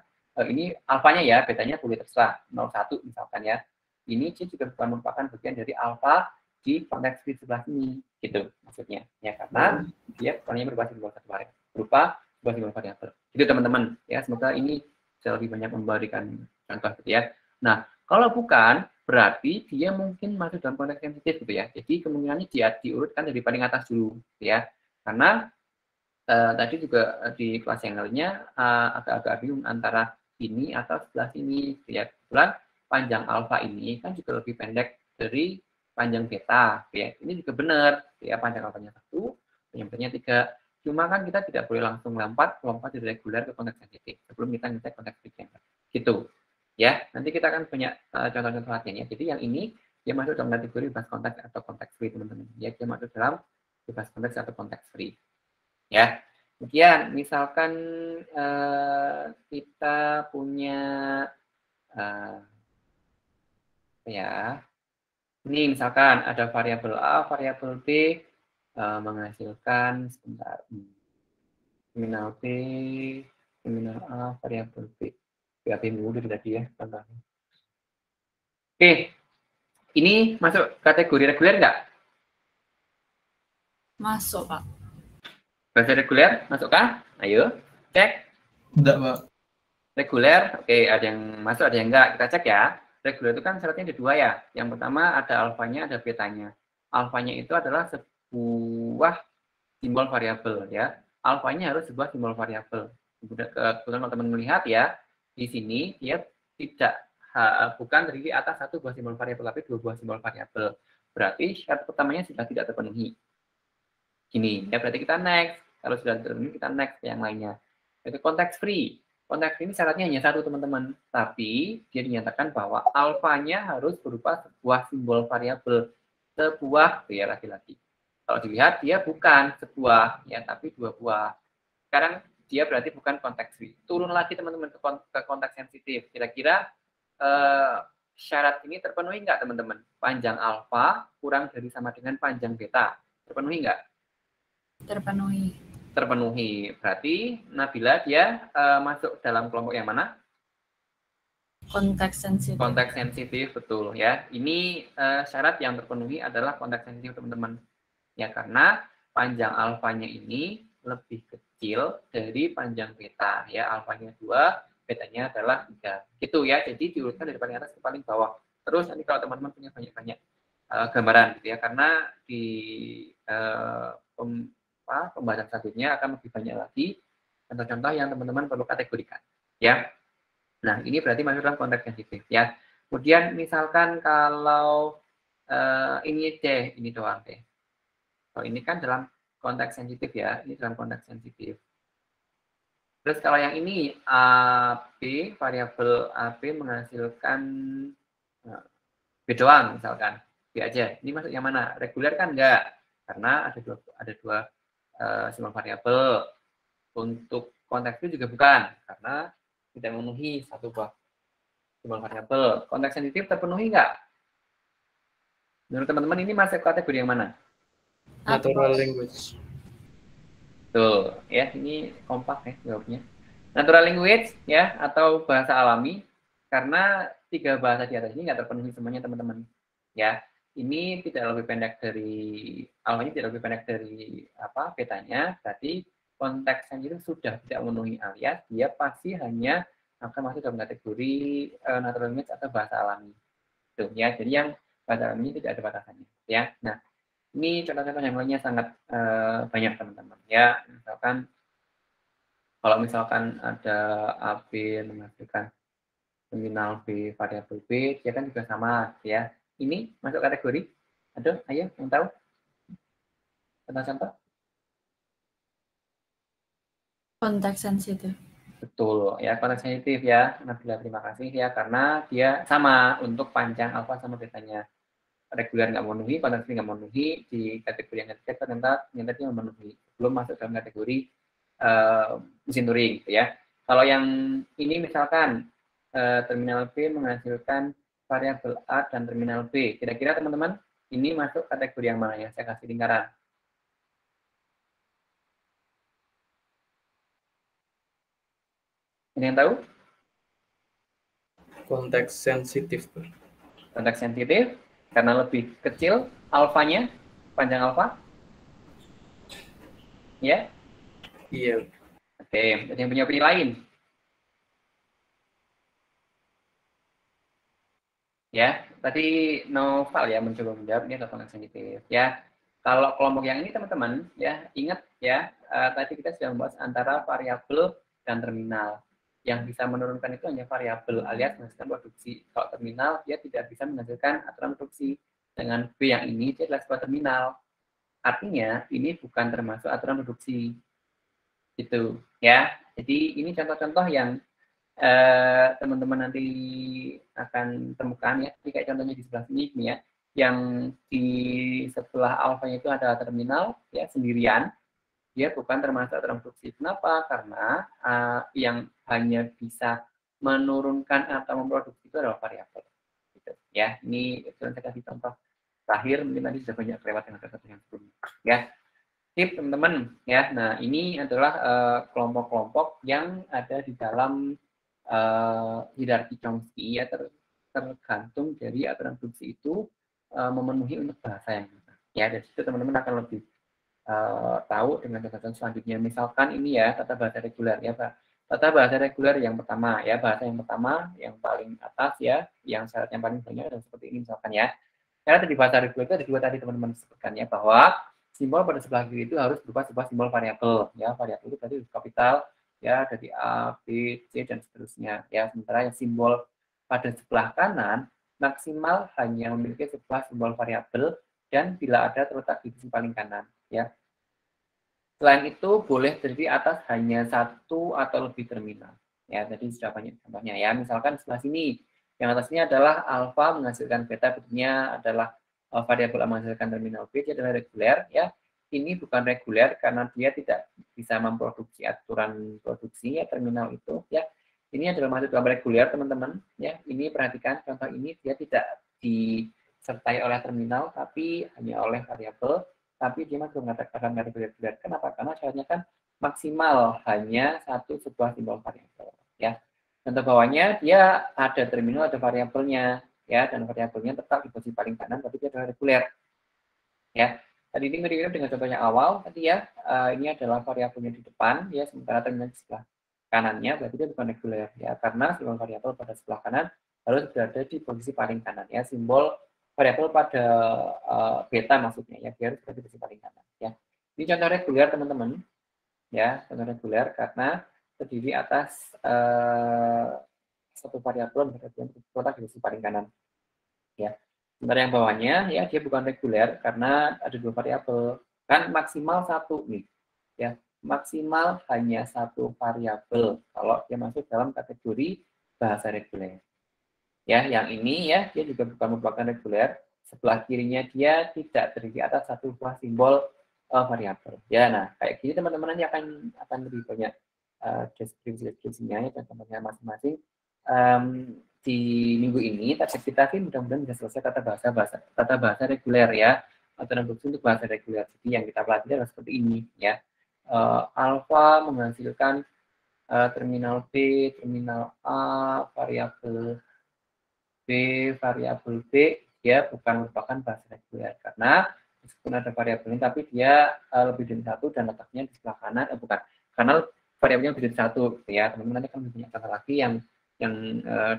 ini alfanya ya, betanya boleh terserah 01 misalkan ya. Ini juga bukan merupakan bagian dari alfa di konteks di sebelah sini gitu maksudnya ya, karena dia hanya berupa simbol satu variabel berupa sebuah simbol variabel. Itu teman-teman ya, semoga ini bisa lebih banyak memberikan contoh gitu ya. Nah, kalau bukan berarti dia mungkin masuk dalam konteks sensitif gitu ya. Jadi kemungkinannya dia diurutkan dari paling atas dulu ya. Karena tadi juga di kelas yang lainnya agak-agak bingung antara ini atau sebelah sini gitu ya. Kebetulan panjang alfa ini kan juga lebih pendek dari panjang beta ya. Ini juga benar ya, panjang alfanya 1, panjang betanya 3. Cuma kan kita tidak boleh langsung lompat dari reguler ke konteks sensitif sebelum kita ngecek konteks frekuensi. Gitu. Ya, nanti kita akan punya contoh-contoh latihannya. Jadi yang ini dia masuk dalam kategori bebas konteks atau konteks free, teman-teman. Ya, dia masuk dalam bebas konteks atau konteks free. Ya. Kemudian misalkan kita punya ya. Ini misalkan ada variabel A, variabel B menghasilkan sebentar. Terminal B, terminal A, variabel B. BAB dulu tadi ya, contohnya. Oke, ini masuk kategori reguler nggak? Masuk, Pak. Bahasa reguler, masukkah? Ayo, cek. Enggak, Pak. Reguler, oke, ada yang masuk, ada yang enggak. Kita cek ya. reguler itu kan syaratnya ada dua ya. Yang pertama ada alfanya, ada betanya. Alfanya itu adalah sebuah simbol variabel ya. Alfanya harus sebuah simbol variabel. Kemudian teman-teman melihat ya, di sini dia tidak bukan terdiri atas satu buah simbol variabel, tapi dua buah simbol variabel. Berarti syarat pertamanya sudah tidak terpenuhi. Gini, ya berarti kita next. Kalau sudah terpenuhi, kita next ke yang lainnya. Itu konteks free. Konteks free ini syaratnya hanya satu, teman-teman. Tapi dia dinyatakan bahwa alfanya harus berupa sebuah simbol variabel. Sebuah, ya laki-laki. Kalau dilihat, dia bukan sebuah, ya tapi dua buah. Sekarang dia berarti bukan konteks free. Turun lagi, teman-teman, ke konteks sensitif. Kira-kira syarat ini terpenuhi nggak, teman-teman? Panjang alfa kurang dari sama dengan panjang beta. Terpenuhi nggak? Terpenuhi. Terpenuhi. Berarti Nabila dia masuk dalam kelompok yang mana? Konteks sensitif. Konteks sensitif, betul ya. Ini syarat yang terpenuhi adalah konteks sensitif, teman-teman. Ya, karena panjang alfanya ini lebih kecil dari panjang beta. Ya, alfanya 2, betanya adalah 3. Gitu ya. Jadi diurutkan dari paling atas ke paling bawah. Terus nanti kalau teman-teman punya banyak-banyak gambaran gitu ya, karena di pembahasan selanjutnya akan lebih banyak lagi contoh-contoh yang teman-teman perlu kategorikan ya. Nah, ini berarti masuk dalam konteks sensitif ya. Kemudian misalkan kalau ini deh, ini doang deh. Kalau ini kan dalam konteks sensitif ya, ini dalam konteks sensitif. Terus kalau yang ini AB, variabel AB menghasilkan B doang misalkan, B aja. Ini masuk yang mana? Reguler kan enggak, karena ada dua simbol variabel. Untuk konteks itu juga bukan, karena tidak memenuhi satu buah simbol variabel. Konteks sensitif terpenuhi enggak? Menurut teman-teman ini masuk kategori yang mana? Natural language. Tuh, ya ini kompak ya jawabnya. Natural language ya atau bahasa alami, karena 3 bahasa di atas ini nggak terpenuhi semuanya, teman-teman. Ya, ini tidak lebih pendek dari alfanya, tidak lebih pendek dari betanya. Berarti konteks yang itu sudah tidak memenuhi, alias dia pasti hanya akan masuk dalam kategori natural language atau bahasa alami. Tuh ya, jadi yang bahasa alami tidak ada batasannya. Ya, nah. Ini contoh-contoh yang lainnya sangat banyak, teman-teman. Ya, misalkan kalau misalkan ada AB menghasilkan terminal B variabel B, dia kan juga sama, ya. Ini masuk kategori? Aduh, ayo yang tahu? Contoh-contoh? Konteks sensitif. Betul, ya konteks sensitif ya. Nabila, terima kasih ya, karena dia sama untuk panjang alfa sama betanya. Reguler nggak memenuhi, konteks nggak memenuhi, di kategori yang ketiga ternyata dia memenuhi, belum masuk dalam kategori mesin Turing gitu ya. Kalau yang ini misalkan terminal B menghasilkan variabel A dan terminal B, kira-kira teman-teman ini masuk kategori yang mana ya? Saya kasih lingkaran. Ini yang tahu? Konteks sensitif. Konteks sensitif karena lebih kecil alfanya, panjang alfa. Ya? Iya. Oke, ada yang punya opini lain? Ya, tadi Noval ya mencoba menjawab, ini adalah konteks sensitif. Ya, kalau kelompok yang ini teman-teman, ya ingat ya, tadi kita sudah membahas antara variabel dan terminal. Yang bisa menurunkan itu hanya variabel alias menghasilkan produksi. Kalau terminal dia tidak bisa menghasilkan aturan produksi. Dengan B yang ini dia adalah sebuah terminal. Artinya ini bukan termasuk aturan produksi. Gitu ya. Jadi ini contoh-contoh yang teman-teman nanti akan temukan ya. Jadi kayak contohnya di sebelah sini ya. Yang di sebelah alfanya itu ada terminal ya sendirian. Dia bukan termasuk aturan produksi. Kenapa? Karena yang hanya bisa menurunkan atau memproduksi itu adalah variabel. Gitu. Ya, ini saya kasih contoh terakhir. Mungkin tadi sudah banyak lewat yang satu yang sebelumnya. Ya, tip teman-teman. Ya, nah ini adalah kelompok-kelompok yang ada di dalam hierarki Chomsky ya, tergantung dari aturan produksi itu memenuhi untuk bahasa yang mana. Ya, dari situ teman-teman akan lebih tahu dengan catatan selanjutnya. Misalkan ini ya tata bahasa reguler ya Pak. Tata bahasa reguler yang pertama ya, bahasa yang pertama yang paling atas ya, yang syaratnya paling banyak adalah seperti ini misalkan ya. Karena di bahasa reguler itu ada dua tadi teman-teman sebutkan ya, bahwa simbol pada sebelah kiri itu harus berupa sebuah simbol variabel ya. Variabel itu berarti kapital ya, dari A, B, C dan seterusnya ya. Sementara yang simbol pada sebelah kanan maksimal hanya memiliki sebuah simbol variabel dan bila ada terletak di sisi paling kanan ya. Selain itu boleh terdiri atas hanya satu atau lebih terminal. Ya, tadi sudah banyak contohnya ya. Misalkan sebelah sini, yang atas ini adalah alfa menghasilkan beta, bentuknya adalah variabel A menghasilkan terminal B, dia adalah reguler ya. Ini bukan reguler karena dia tidak bisa memproduksi aturan produksi ya terminal itu ya. Ini adalah masuk dalam reguler teman-teman ya. Ini perhatikan contoh ini dia tidak disertai oleh terminal tapi hanya oleh variabel. Tapi dia masih mengatakan kategori reguler. Kenapa? Karena syaratnya kan maksimal hanya satu sebuah simbol variabel. Ya. Contoh bawahnya dia ada terminal, ada variabelnya, ya, dan variabelnya tetap di posisi paling kanan, tapi dia adalah reguler. Ya. Tadi ini mirip-mirip dengan contohnya awal, tadi ya, ini adalah variabelnya di depan, ya, sementara terminal di sebelah kanannya, berarti dia bukan reguler, ya, karena simbol variabel pada sebelah kanan harus berada di posisi paling kanan, ya, simbol variabel pada beta maksudnya ya, biar seperti posisi paling kanan ya. Ini contoh reguler teman-teman ya, contoh reguler karena terdiri atas satu variabel terletak di posisi paling kanan ya. Sementara yang bawahnya ya dia bukan reguler karena ada dua variabel, kan maksimal satu nih ya, maksimal hanya satu variabel kalau dia masuk dalam kategori bahasa reguler. Ya, yang ini ya, dia juga bukan merupakan reguler. Sebelah kirinya dia tidak terdiri atas satu buah simbol variabel. Ya, nah kayak gini teman-teman nanti akan lebih banyak deskripsinya ya, contohnya masing-masing. Di minggu ini target kita sih mudah-mudahan bisa selesai tata bahasa reguler ya, atau untuk bahasa reguler. Jadi yang kita pelajari adalah seperti ini ya. Alfa menghasilkan terminal B, terminal A, variabel B, variabel B dia bukan merupakan bahasa reguler karena meskipun ada variabel ini tapi dia lebih dari satu dan letaknya di sebelah kanan, bukan karena variabelnya lebih dari satu ya. Teman-teman nanti akan banyak kata lagi yang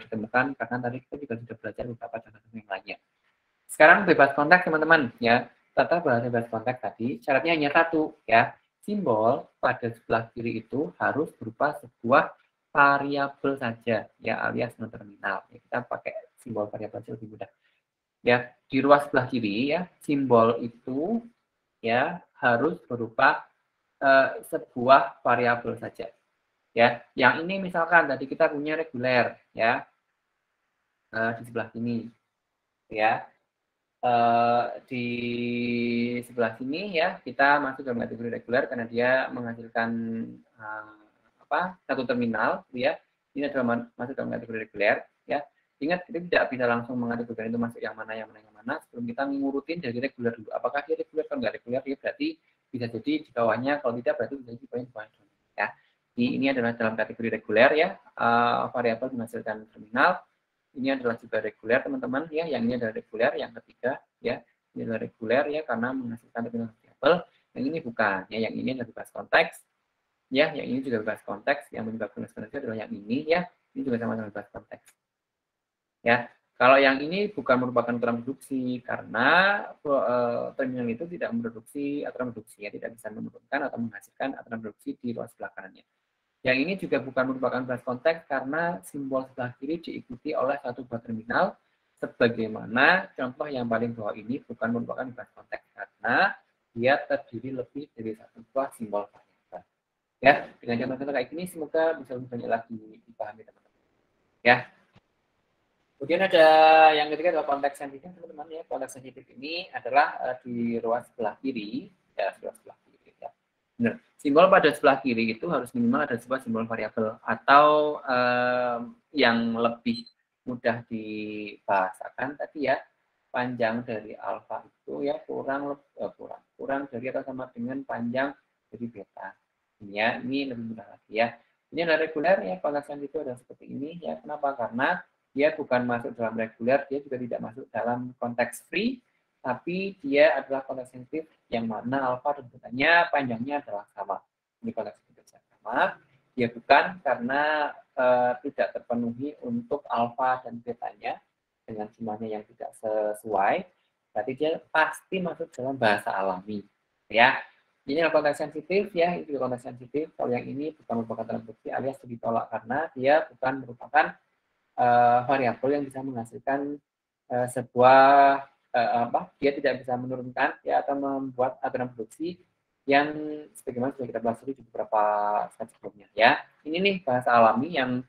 ditemukan karena tadi kita juga sudah belajar beberapa contoh yang lainnya. Sekarang bebas konteks teman-teman ya. Tata bahasa bebas konteks tadi syaratnya hanya satu ya, simbol pada sebelah kiri itu harus berupa sebuah variabel saja ya, alias non terminal ya, kita pakai simbol variabel saja lebih mudah ya. Di ruas sebelah kiri ya, simbol itu ya harus berupa sebuah variabel saja ya. Yang ini misalkan tadi kita punya reguler ya, di sebelah sini ya. Di sebelah sini ya kita masuk dalam kategori reguler karena dia menghasilkan satu terminal ya. Ini adalah masuk dalam kategori reguler ya. Ingat kita tidak bisa langsung mengategorikan itu masuk yang mana sebelum kita ngurutin dari reguler dulu. Apakah dia reguler? Kalau nggak reguler dia berarti bisa jadi di bawahnya, kalau tidak berarti bisa di bawah ya. Jadi ini adalah dalam kategori reguler ya, variabel menghasilkan terminal. Ini adalah juga reguler teman-teman ya, yang ini adalah reguler, yang ketiga ya, ini adalah reguler ya karena menghasilkan terminal variabel. Yang ini bukan ya, yang ini adalah bebas konteks ya, yang ini juga bebas konteks. Yang menyebabkan bebas konteks adalah yang ini ya, ini juga sama-sama bebas konteks ya. Kalau yang ini bukan merupakan aturan produksi karena terminal itu tidak memproduksi aturan produksi ya, tidak bisa menurunkan atau menghasilkan aturan produksi di ruas sebelah kanannya. Yang ini juga bukan merupakan bebas konteks karena simbol sebelah kiri diikuti oleh satu buah terminal, sebagaimana contoh yang paling bawah ini bukan merupakan bebas konteks karena dia terdiri lebih dari satu buah simbol variabel. Ya, dengan contoh-contoh kayak gini semoga bisa lebih banyak lagi dipahami teman-teman. Ya. Kemudian ada yang ketiga adalah konteks sensitif teman-teman ya. Konteks sensitif ini adalah di ruas sebelah kiri ya, ruas sebelah kiri ya. Benar. Simbol pada sebelah kiri itu harus minimal ada sebuah simbol variabel atau yang lebih mudah dibahasakan tadi ya, panjang dari alfa itu ya kurang dari atau sama dengan panjang dari beta. Ini ya, ini lebih mudah lagi ya. Ini adalah reguler ya, konteks sensitif adalah seperti ini ya. Kenapa? Karena dia bukan masuk dalam reguler, dia juga tidak masuk dalam konteks free, tapi dia adalah konteks sensitif yang mana alfa dan betanya panjangnya adalah sama. Ini konteks sensitif sama. dia bukan karena tidak terpenuhi untuk alfa dan betanya dengan jumlahnya yang tidak sesuai, berarti dia pasti masuk dalam bahasa alami, ya. Ini adalah konteks sensitif, ya, itu konteks sensitif. Kalau yang ini bukan merupakan barang bukti alias ditolak karena dia bukan merupakan variabel yang bisa menghasilkan sebuah dia tidak bisa menurunkan ya atau membuat aturan produksi yang sebagaimana sudah kita bahas di beberapa slide sebelumnya, ya. Ini nih bahasa alami yang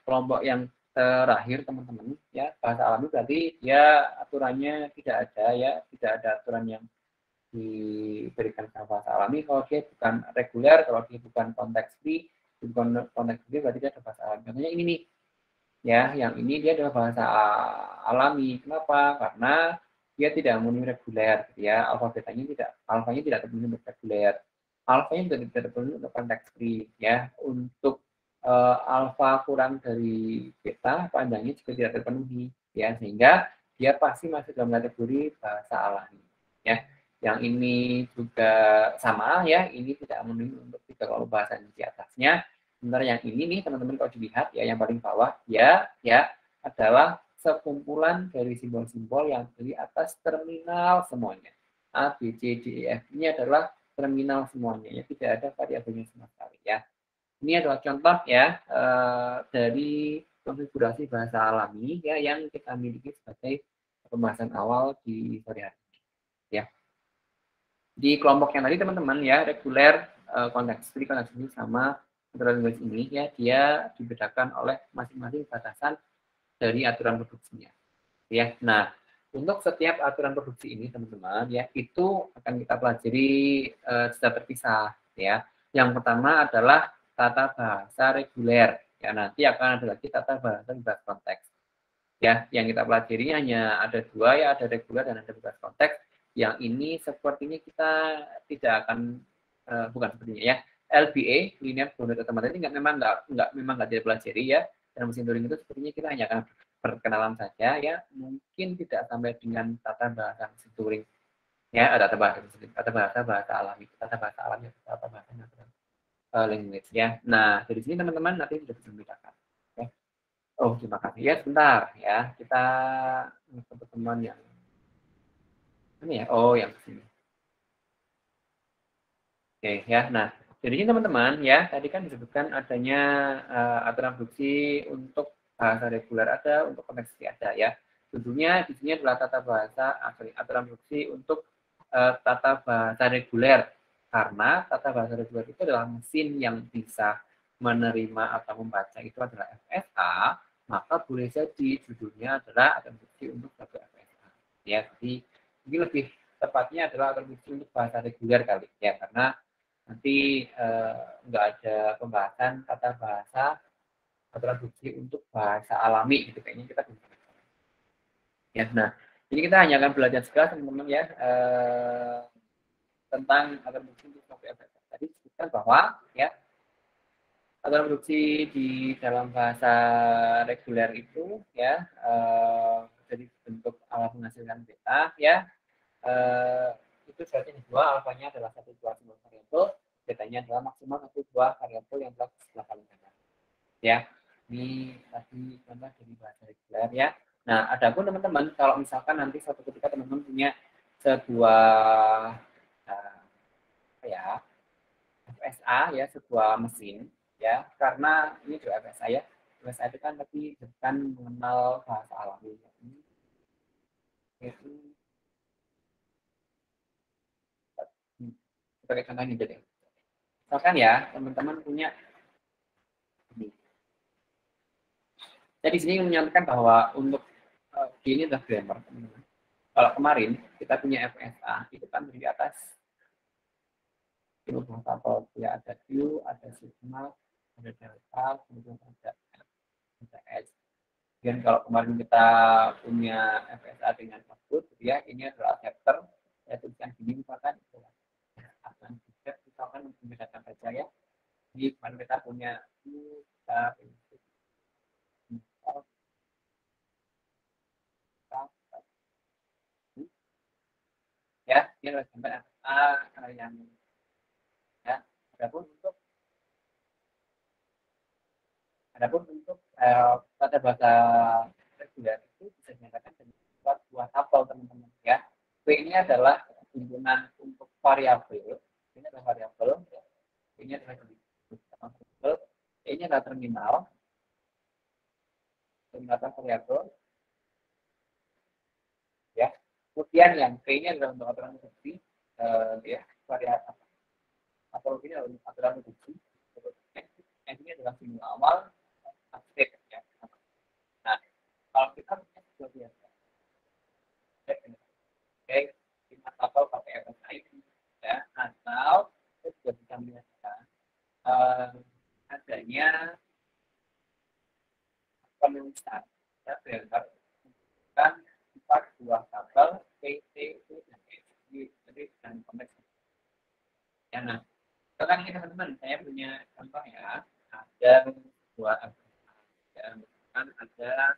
kelompok yang terakhir, teman-teman, ya. Bahasa alami berarti dia aturannya tidak ada, ya, tidak ada aturan yang diberikan sama bahasa alami. Kalau dia bukan reguler, kalau dia bukan konteks free, bukan konteks free berarti dia ada bahasa alami. Contohnya ini nih, ya, yang ini dia adalah bahasa alami. Kenapa? Karena dia tidak memenuhi reguler, ya. Alfanya tidak terpenuhi untuk reguler. Alfanya tidak terpenuhi untuk konteks free, ya. Untuk alfa kurang dari beta, panjangnya juga tidak terpenuhi, ya. Sehingga dia pasti masuk dalam kategori bahasa alami, ya. Yang ini juga sama, ya. Ini tidak memenuhi untuk tiga kelompok bahasa di atasnya. Sebenarnya yang ini nih, teman-teman, kalau dilihat, ya, yang paling bawah, ya adalah sekumpulan dari simbol-simbol yang di atas terminal semuanya. A, B, C, D, E, F. Ini adalah terminal semuanya, ya, tidak ada variabelnya sama sekali, ya. Ini adalah contoh, ya, dari konfigurasi bahasa alami, ya, yang kita miliki sebagai pembahasan awal di sore hari ini, ya. Di kelompok yang tadi, teman-teman, ya, reguler, konteks free, konteks free sama aturan tulis ini, ya, dia dibedakan oleh masing-masing batasan dari aturan produksinya, ya. Nah, untuk setiap aturan produksi ini, teman-teman, ya, itu akan kita pelajari secara terpisah, ya. Yang pertama adalah tata bahasa reguler, ya. Nanti akan ada lagi tata bahasa bebas konteks, ya. Yang kita pelajari hanya ada dua, ya, ada reguler dan ada bebas konteks. Yang ini sepertinya kita tidak akan bukan sepertinya, ya. LBA, linear bounded automatic, ini memang nggak dipelajari, ya. Dan mesin Turing itu sepertinya kita hanya akan perkenalan saja, ya. Mungkin tidak sampai dengan tata bahasa mesin Turing, ya. Tata bahasa alami, tata bahasa natural language, ya. Nah, dari sini, teman-teman, nanti sudah bisa membedakan, ya. Oh, terima kasih, ya. Sebentar, ya, kita teman yang ini, ya. Oh, yang sini. Oke, ya. Nah, jadi ini, teman-teman, ya, tadi kan disebutkan adanya aturan produksi untuk bahasa reguler ada, untuk konteks free ada, ya. Tentunya di sini adalah aturan produksi untuk tata bahasa reguler, karena tata bahasa reguler itu adalah mesin yang bisa menerima atau membaca itu adalah FSA, maka boleh jadi judulnya adalah aturan produksi untuk satu FSA, ya. Jadi ini lebih tepatnya adalah aturan produksi untuk bahasa reguler kali, ya, karena nanti nggak ada pembahasan tata bahasa aturan produksi untuk bahasa alami, gitu, kayaknya kita belum. Ya, nah, ini kita hanya akan belajar sekilas, teman-teman, ya, tentang aturan produksi untuk satu FSA. Tadi disebutkan bahwa, ya, aturan produksi di dalam bahasa reguler itu, ya, jadi bentuk alat menghasilkan beta, ya, itu berarti dua, alfanya adalah satu buah simbol variabel, betanya adalah maksimal satu buah variabel yang telah setelah paling banyak, ya. Ini tadi contoh dari bahasa reguler, ya. Nah, adapun, teman-teman, kalau misalkan nanti suatu ketika teman-teman punya sebuah FSA, ya, sebuah mesin, ya, karena ini juga FSA, ya. FSA itu kan tapi bukan mengenal bahasa alami, itu sebagai contoh ini deh. Misalkan, ya, teman-teman punya ini. Jadi sini menyampaikan bahwa untuk ini adalah grammar, teman-teman. Kalau kemarin kita punya FSA, itu kan di atas itu tabel, ya, ada Q, ada sigma, ada delta, kemudian ada S. Dan kalau kemarin kita punya FSA dengan output, ya, ini adalah chapter, ya, tulisan gini misalkan, itu akan misalkan membedakan saja, ya. Jadi kemarin kita punya ya, ini adalah gambar FSA yang, ya. Adapun untuk Adapun untuk tata bahasa reguler itu bisa dinyatakan dengan buah tapel teman-teman ya. P ini adalah himpunan untuk variabel. Ini adalah variabel. Ya. Ini adalah variabel. Ini adalah terminal. Terminal variabel. Ya. Kemudian yang P ini adalah untuk aturan reduksi. Ya, variabel. Atau ini adalah aturan reduksi. Ini adalah simbol awal. Ya. Nah, kalau kita punya sebuah biasa, oke, kita tapel pakai FSI ya, atau kita juga bisa melihatkan adanya penulisan ya, kan 4 buah tabel P, T, U, dan X, jadi dan konteks. Ya, nah, sekarang ini teman-teman, saya punya contoh ya, ada buah ya, kan ada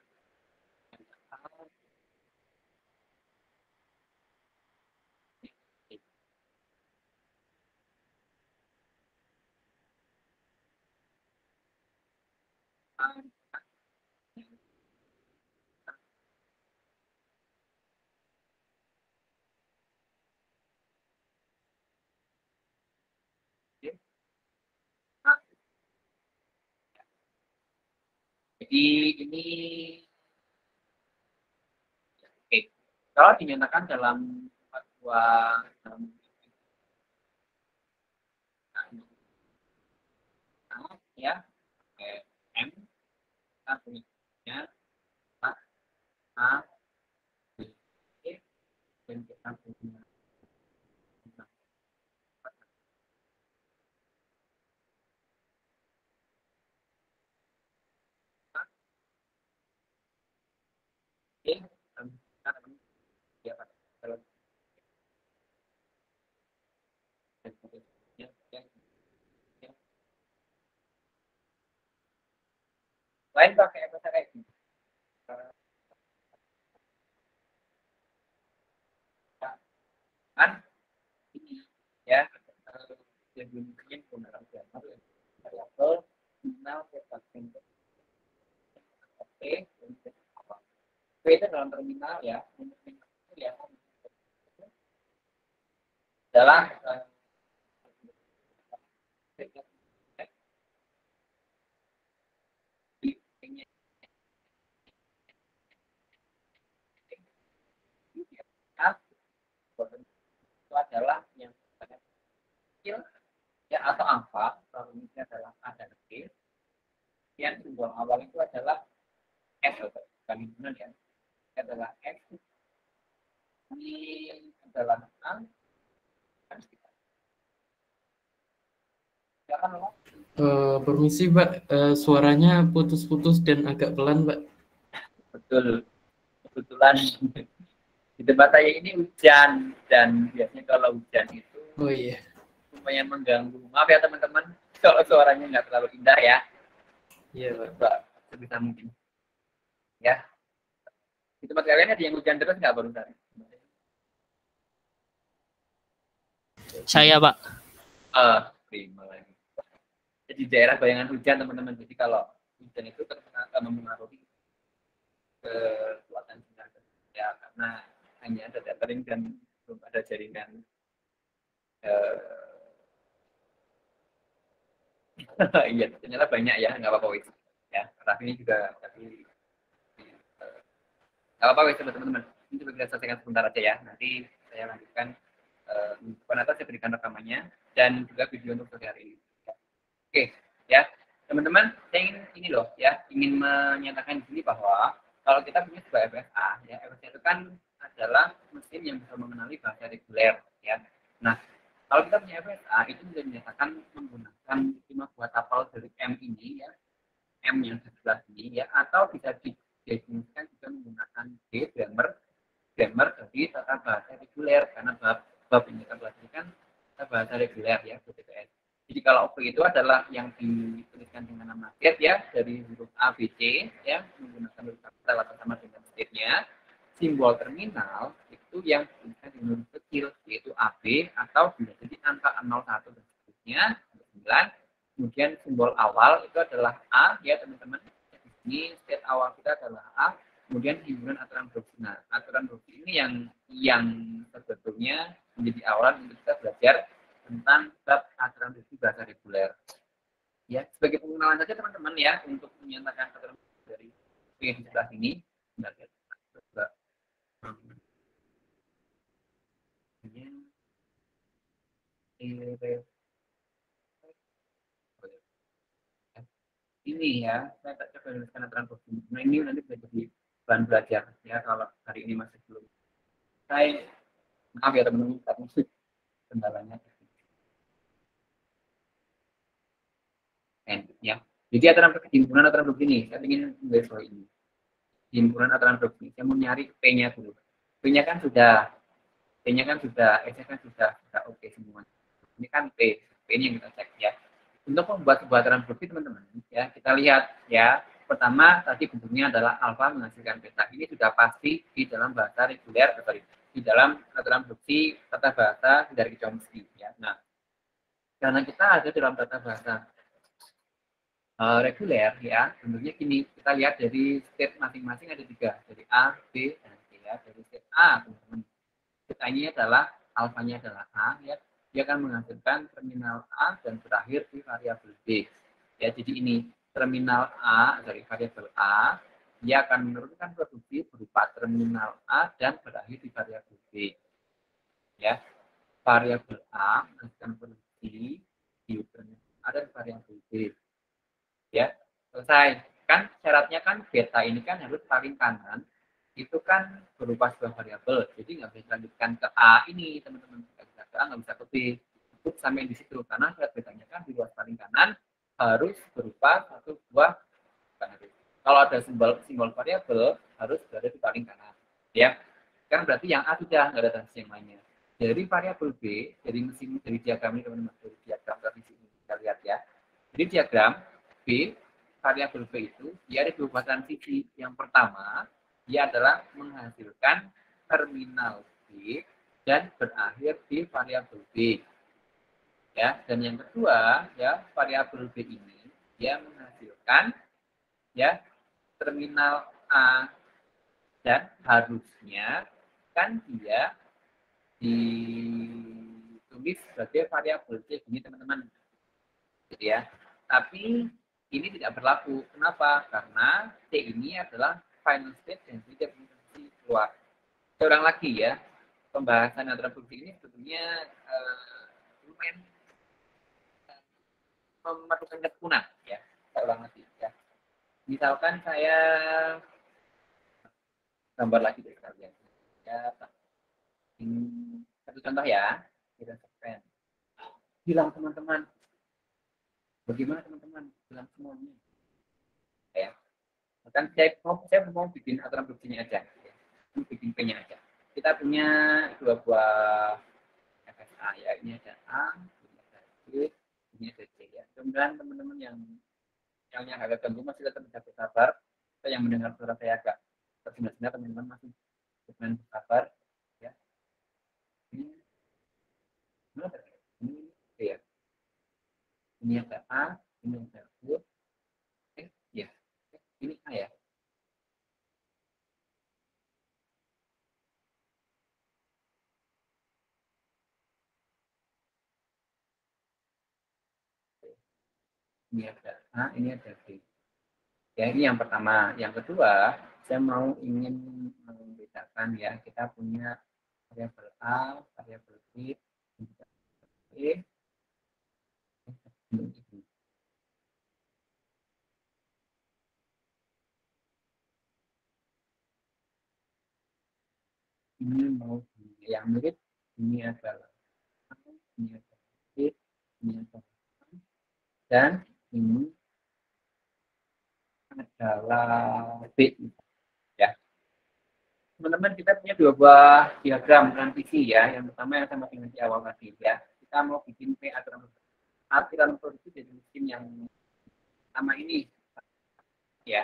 jadi ini oke. Kalau dinyatakan dalam fatwa ya M punya A B dan kita punya lain pakai bahasa kayak gitu. Kan ini ya yang mungkin penggunaan variabel nominal versus P itu dalam terminal ya, ya adalah itu adalah yang kecil ya atau alfa, kalau ini adalah A dan B. Yang simbol awal itu adalah X, bukan himpunan ya. Ini adalah X, ini adalah A. Permisi Pak, suaranya putus-putus dan agak pelan Pak. Betul, kebetulan di tempat saya ini hujan dan biasanya kalau hujan itu lumayan mengganggu. Maaf ya teman-teman kalau suaranya nggak terlalu indah ya. Iya Pak, sebisa mungkin. Ya. Di tempat kalian ada yang hujan terus nggak barusan? Saya Pak. Prima lagi. Jadi daerah bayangan hujan teman-teman. Jadi kalau hujan itu akan mempengaruhi kekuatan sinar ya karena hanya ada tethering dan belum ada jaringan iya ternyata banyak ya nggak apa-apa wis ya tapi ini juga tapi nggak apa-apa wis teman-teman ini coba kita selesaikan sebentar aja ya nanti saya lanjutkan penata saya berikan rekamannya dan juga video untuk sore hari ini oke ya teman-teman saya ingin ini loh ya ingin menyatakan di sini bahwa kalau kita punya sebuah FSA ya FSA itu kan adalah mesin yang bisa mengenali bahasa reguler ya nah kalau kita punya FSA itu bisa dinyatakan menggunakan 5 buah tapel dari M ini ya M yang di sebelah sini ya atau bisa didefinisikan juga menggunakan D grammar dari tata bahasa reguler karena bab ini tata bahasa kan tata bahasa reguler ya BTS. Jadi kalau OP itu adalah yang dituliskan dengan nama set ya dari huruf A, B, C ya menggunakan huruf kapital atau sama dengan setnya. Simbol terminal itu yang dituliskan dengan huruf kecil yaitu AB atau bisa jadi angka 01 dan seterusnya 9 Kemudian simbol awal itu adalah A ya teman-teman. Ini state awal kita adalah A. Kemudian himpunan aturan produksi. Nah, aturan produksi ini yang sebetulnya menjadi awal untuk kita belajar tentang bab aturan produksi bahasa reguler. Ya, sebagai pengenalan saja teman-teman ya untuk menyatakan aturan dari di sebelah sini. Ini ya, saya tak coba menuliskan aturan produksi. Nah, ini nanti bisa jadi bahan belajar ya kalau hari ini masih belum. Saya maaf ya teman-teman, tapi kendalanya. Ya. Jadi aturan himpunan aturan produksi ini, saya ingin menggarisbawahi ini. Himpunan aturan produksi, saya mau nyari P-nya dulu. P-nya kan sudah, P-nya kan sudah, S-nya kan sudah oke semua. Ini kan P, P-nya yang kita cek ya. Untuk membuat sebuah aturan produksi teman-teman, ya kita lihat ya. Pertama tadi bentuknya adalah alfa menghasilkan beta. Ini sudah pasti di dalam bahasa reguler, di dalam aturan produksi tata bahasa dari Chomsky ya. Nah, karena kita ada dalam tata bahasa reguler ya, bentuknya gini. Kita lihat dari state masing-masing ada 3, dari A, B, dan C ya. Dari state A teman-teman, state A-nya adalah alfanya adalah A ya. Dia akan menghasilkan terminal A dan berakhir di variabel B. Ya, jadi ini terminal A dari variabel A, dia akan menurunkan produksi berupa terminal A dan berakhir di variabel B. Ya, variabel A menghasilkan produksi di terminal A dan variabel B. Ya, selesai. Kan syaratnya kan beta ini kan harus paling kanan, itu kan berupa sebuah variabel. Jadi nggak bisa dilanjutkan ke A ini, teman-teman. Nggak bisa ke A, nggak bisa ke B. Cukup sampai di situ. Karena syarat betanya kan di ruas paling kanan harus berupa satu buah. Kalau ada simbol variabel, harus berada di paling kanan. Ya, kan berarti yang A sudah, nggak ada transisi yang lainnya. Dari variabel B, dari diagram ini, teman-teman. Dari diagram transisi ini, kita lihat ya. Jadi diagram B, variabel B itu, dia ada dua transisi. Yang pertama, dia adalah menghasilkan terminal B dan berakhir di variabel B. Ya, dan yang kedua, ya, variabel B ini dia menghasilkan ya terminal A dan harusnya kan dia ditulis sebagai variabel C ini teman-teman. Gitu ya. Tapi ini tidak berlaku. Kenapa? Karena C ini adalah final state dan tidak berfungsi keluar. Saya ulang lagi ya, pembahasan antara produksi ini sebetulnya lumayan memerlukan ketekunan ya. Saya ulang lagi ya. Misalkan saya gambar lagi dari kalian. Ya, ini satu contoh ya. Kita sekven. Bilang teman-teman, bagaimana teman-teman? Bilang semuanya. Ya. Kan saya mau bikin aturan produksinya aja. Ya. Bikin P-nya aja. Kita punya dua buah FSA ya. Ini ada A, ini ada B, ini ada C ya. Mudah-mudahan teman-teman yang agak ganggu masih tetap bisa bersabar. Yang mendengar suara saya agak tersendat-sendat, teman-teman masih dengan bersabar ya. Ini ada ini ya. Ini ada A, ini ada B. Ya. Ini A ya. Ini ada A, ini ada B. Ya, ini yang pertama. Yang kedua, saya ingin membedakan ya, kita punya variabel A, variabel B, E, ini mau yang mirip, ini adalah A, ini adalah B, ini adalah A, dan ini adalah B. Ya, teman-teman, kita punya dua buah diagram transisi ya. Yang pertama yang saya masih di awal tadi ya. Kita mau bikin P aturan produksi dari mesin yang sama ini ya.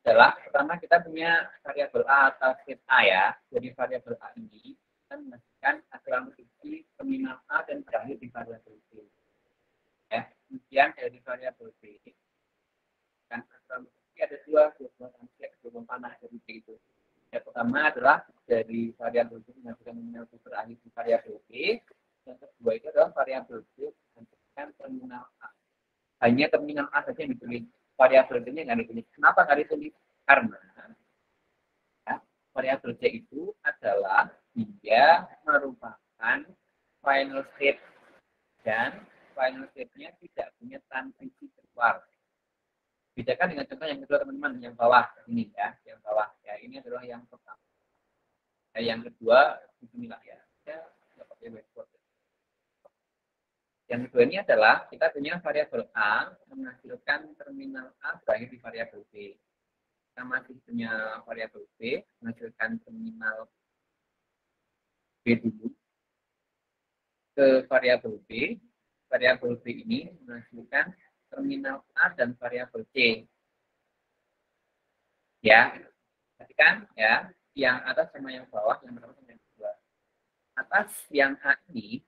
Adalah pertama kita punya variabel A atau state A ya. Jadi variabel A ini kita menghasilkan aturan produksi terminal A dan berakhir di variabel B. Ya. pengujian dari variabel B. Kan ada dua panah dari B itu. Yang pertama adalah dari variabel B menghasilkan nominal B berakhir di variabel B. Yang kedua itu adalah variabel B menghasilkan terminal A. Hanya terminal A saja yang ditulis, variabel B-nya nggak ditulis. Kenapa nggak ditulis? Karena ya, variabel C itu adalah dia merupakan final state dan final state-nya tidak punya transisi keluar. Bedakan dengan contoh yang kedua teman-teman, yang bawah ini ya, yang bawah ya, ini adalah yang pertama. Nah, yang kedua inilah ya, pakai whiteboard. Yang kedua ini adalah kita punya variabel A menghasilkan terminal A berakhir di variabel B. Kita masih punya variabel B menghasilkan terminal B dulu ke variabel B. Variabel B ini menghasilkan terminal A dan variabel C. Ya, perhatikan ya, yang atas sama yang bawah, yang pertama sama yang kedua. Atas yang A ini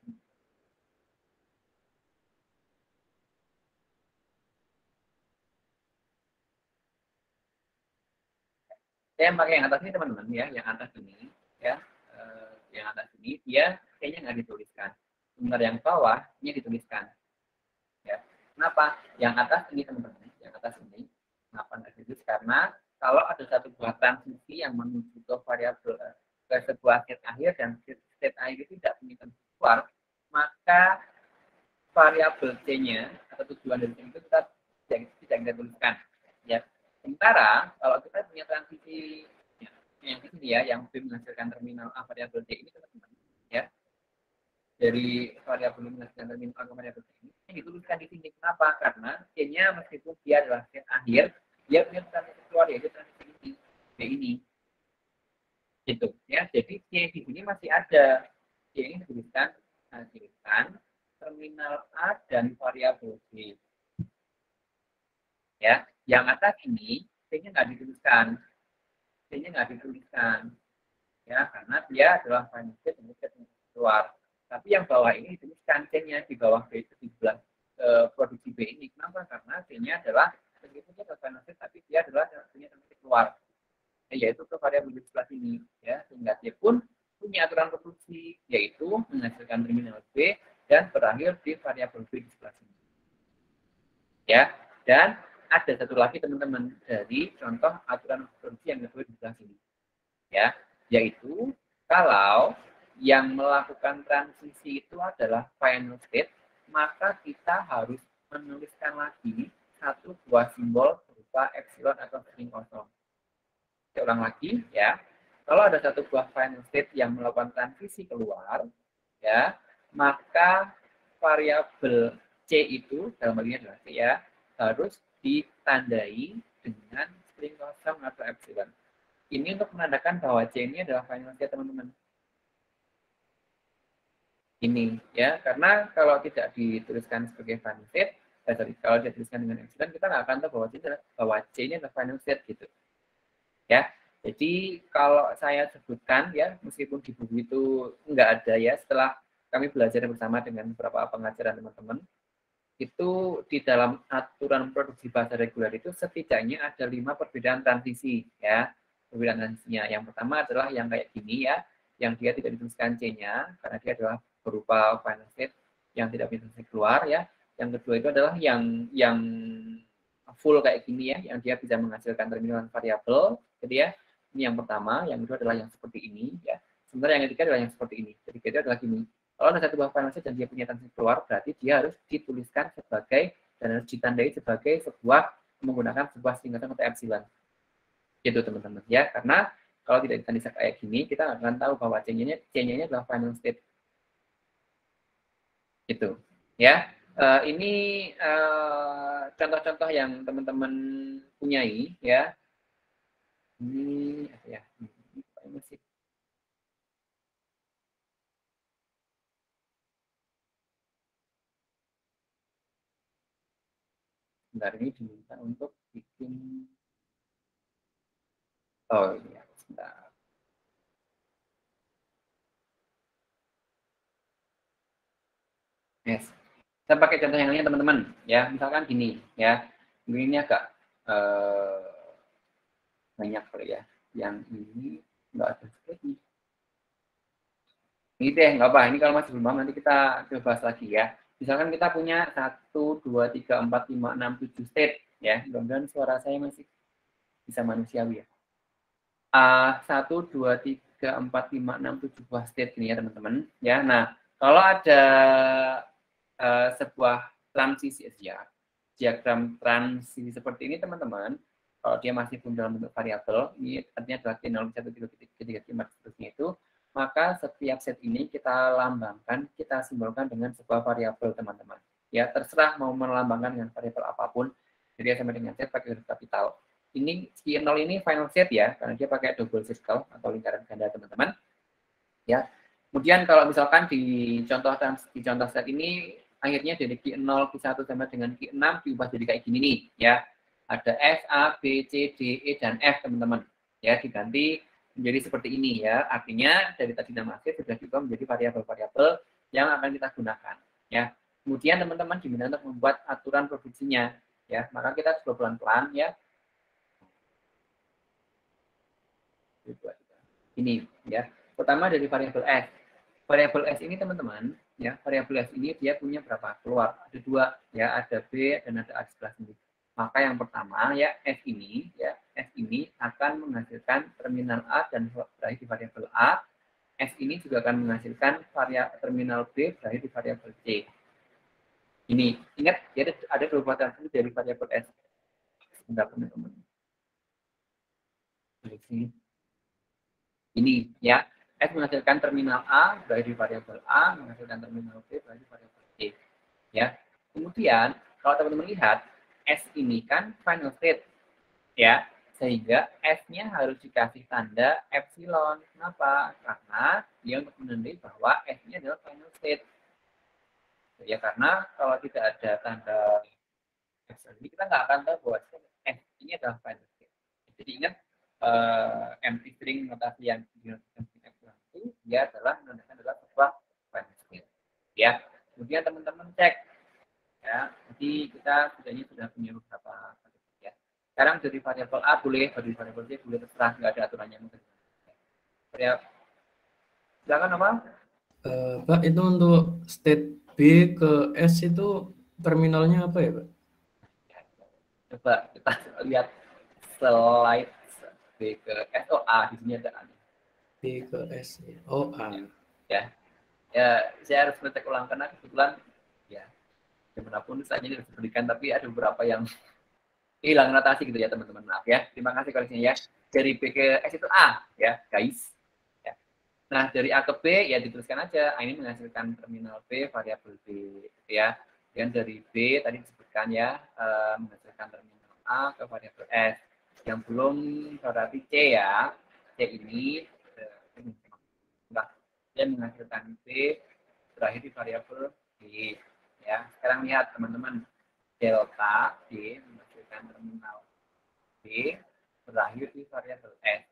saya pakai yang atas ini teman-teman ya, yang atas ini ya, yang atas ini dia kayaknya nggak dituliskan. Sebentar yang bawah ini dituliskan. Ya, kenapa? Yang atas ini teman-teman, yang atas ini kenapa nggak ditulis? Karena kalau ada satu buah transisi yang menuju ke variabel ke sebuah state akhir dan state akhir itu tidak punya transisi keluar, maka variabel C-nya atau tujuan dari C itu kita tidak kita tuliskan. Ya. Sementara kalau kita punya transisi yang ini ya, yang B menghasilkan terminal A variabel C ini teman-teman, ya, dari variabel menghasilkan terminal A ke variabel C ini dituliskan di sini. Kenapa? Karena C-nya meskipun dia adalah state akhir, dia punya transisi keluar yaitu transisi B ini. Gitu ya. Jadi C di sini masih ada. C ini dituliskan terminal A dan variabel B. Ya, yang atas ini C-nya nggak dituliskan. C-nya nggak dituliskan. Ya, karena dia adalah final state yang keluar. Tapi yang bawah ini dituliskan C-nya di bawah B itu di sebelah produksi B ini. Kenapa? Karena C-nya adalah meskipun dia final state tapi dia adalah C-nya keluar. Yaitu ke variabel di sebelah sini ya, sehingga dia pun punya aturan reproduksi yaitu menghasilkan terminal B dan berakhir di variabel B di sebelah sini. Ya, dan ada satu lagi teman-teman dari contoh aturan reproduksi yang kedua di sebelah sini. Ya, yaitu kalau yang melakukan transisi itu adalah final state, maka kita harus menuliskan lagi satu buah simbol berupa epsilon atau string kosong. Saya ulang lagi ya. Kalau ada satu buah final state yang melakukan transisi keluar, ya, maka variabel C itu dalam hal ini adalah C ya, harus ditandai dengan string kosong atau epsilon. Ini untuk menandakan bahwa C ini adalah final state teman-teman. Ini ya, karena kalau tidak dituliskan sebagai final state, kalau dituliskan dengan epsilon, kita nggak akan tahu bahwa C ini adalah final state gitu. Ya, jadi kalau saya sebutkan ya, meskipun di buku itu nggak ada ya, setelah kami belajar bersama dengan beberapa pengajaran teman-teman, itu di dalam aturan produksi bahasa reguler itu setidaknya ada 5 perbedaan transisi ya. Perbedaan transisinya. Yang pertama adalah yang kayak gini ya, yang dia tidak dituliskan C-nya karena dia adalah berupa final state yang tidak bisa keluar ya. Yang kedua itu adalah yang full kayak gini ya, yang dia bisa menghasilkan terminal variabel, gitu ya. Ini yang pertama, yang kedua adalah yang seperti ini ya. Sementara yang ketiga adalah yang seperti ini. Jadi itu adalah gini. Kalau ada satu buah final state dan dia punya transisi keluar, berarti dia harus dituliskan sebagai dan harus ditandai sebagai sebuah menggunakan sebuah singkatan atau epsilon. Gitu teman-teman ya. Karena kalau tidak ditandai kayak gini, kita akan tahu bahwa C-nya adalah final state. Gitu ya. Ini contoh-contoh yang teman-teman punyai ya. Ini ya, masih. Sebentar, ini diminta untuk bikin. Oh iya, sebentar. Yes. Saya pakai contoh yang lain teman-teman, ya. Misalkan gini, ya. Mungkin ini agak banyak kali ya. Yang ini nggak ada seperti ini deh, nggak apa. Ini kalau masih belum paham nanti kita coba bahas lagi ya. Misalkan kita punya 1, 2, 3, 4, 5, 6, 7 state, ya. Mudah-mudahan suara saya masih bisa manusiawi ya. 1, 2, 3, 4, 5, 6, 7 buah state ini ya teman-teman. Ya, nah kalau ada sebuah transisi ya, diagram transisi seperti ini teman-teman, kalau dia masih pun dalam bentuk variabel, ini artinya adalah T0, 1, 2, 3, 4, seterusnya itu, maka setiap set ini kita lambangkan, kita simbolkan dengan sebuah variabel teman-teman. Ya, terserah mau melambangkan dengan variabel apapun, jadi sama dengan set pakai huruf kapital. Ini Q0 ini final set ya, karena dia pakai double circle atau lingkaran ganda teman-teman. Ya, kemudian kalau misalkan di contoh set ini akhirnya dari Q0, Q1 sama dengan Q6 diubah jadi kayak gini nih ya. Ada F, A, B, C, D, E, dan F teman-teman. Ya, diganti menjadi seperti ini ya. Artinya dari tadi nama set sudah juga menjadi variabel-variabel yang akan kita gunakan ya. Kemudian teman-teman diminta untuk membuat aturan produksinya ya. Maka kita coba pelan-pelan ya. Ini ya. Pertama dari variabel S. Variabel S ini teman-teman, ya, variabel S ini dia punya berapa? Keluar ada 2 ya, ada B dan ada A di sebelah sini. Maka yang pertama ya S ini akan menghasilkan terminal A dan berakhir di variabel A. S ini juga akan menghasilkan terminal B berakhir di variabel C. Ini ingat ya, ada dua transisi dari variabel S. Sebentar teman-teman. Ini ya, S menghasilkan terminal A berakhir di variabel A, menghasilkan terminal B berakhir di variabel C. Ya. Kemudian kalau teman-teman lihat S ini kan final state ya, sehingga S-nya harus dikasih tanda epsilon. Kenapa? Karena dia untuk menandai bahwa S-nya adalah final state. Ya, karena kalau tidak ada tanda epsilon ini kita nggak akan tahu bahwa S ini adalah final state. Jadi ingat empty string notasi yang digunakan itu dia menandakan adalah sebuah final state. Ya, kemudian teman-teman cek ya, jadi kita sudah punya beberapa ya. Sekarang dari variabel A boleh, dari variabel C boleh, terserah, nggak ada aturannya mungkin. Ya, silakan apa? Pak, itu untuk state B ke S itu terminalnya apa ya, Pak? Coba kita lihat slide B ke S. Oh, A, di sini ada A. B ke S. Oh, A. Ya, saya harus ngecek ulang karena kebetulan ya, dimanapun saja ini diberikan, tapi ada beberapa yang hilang notasi gitu ya teman-teman, maaf ya. Terima kasih koreksinya ya. Dari B ke S itu A ya guys. Ya. Nah dari A ke B ya dituliskan aja. A ini menghasilkan terminal B variabel B ya. Dan dari B tadi disebutkan ya menghasilkan terminal A ke variabel S. Yang belum berarti C ya. C ini dia menghasilkan B berakhir di variabel B ya. Sekarang lihat teman-teman, delta D menghasilkan terminal B berakhir di variabel S.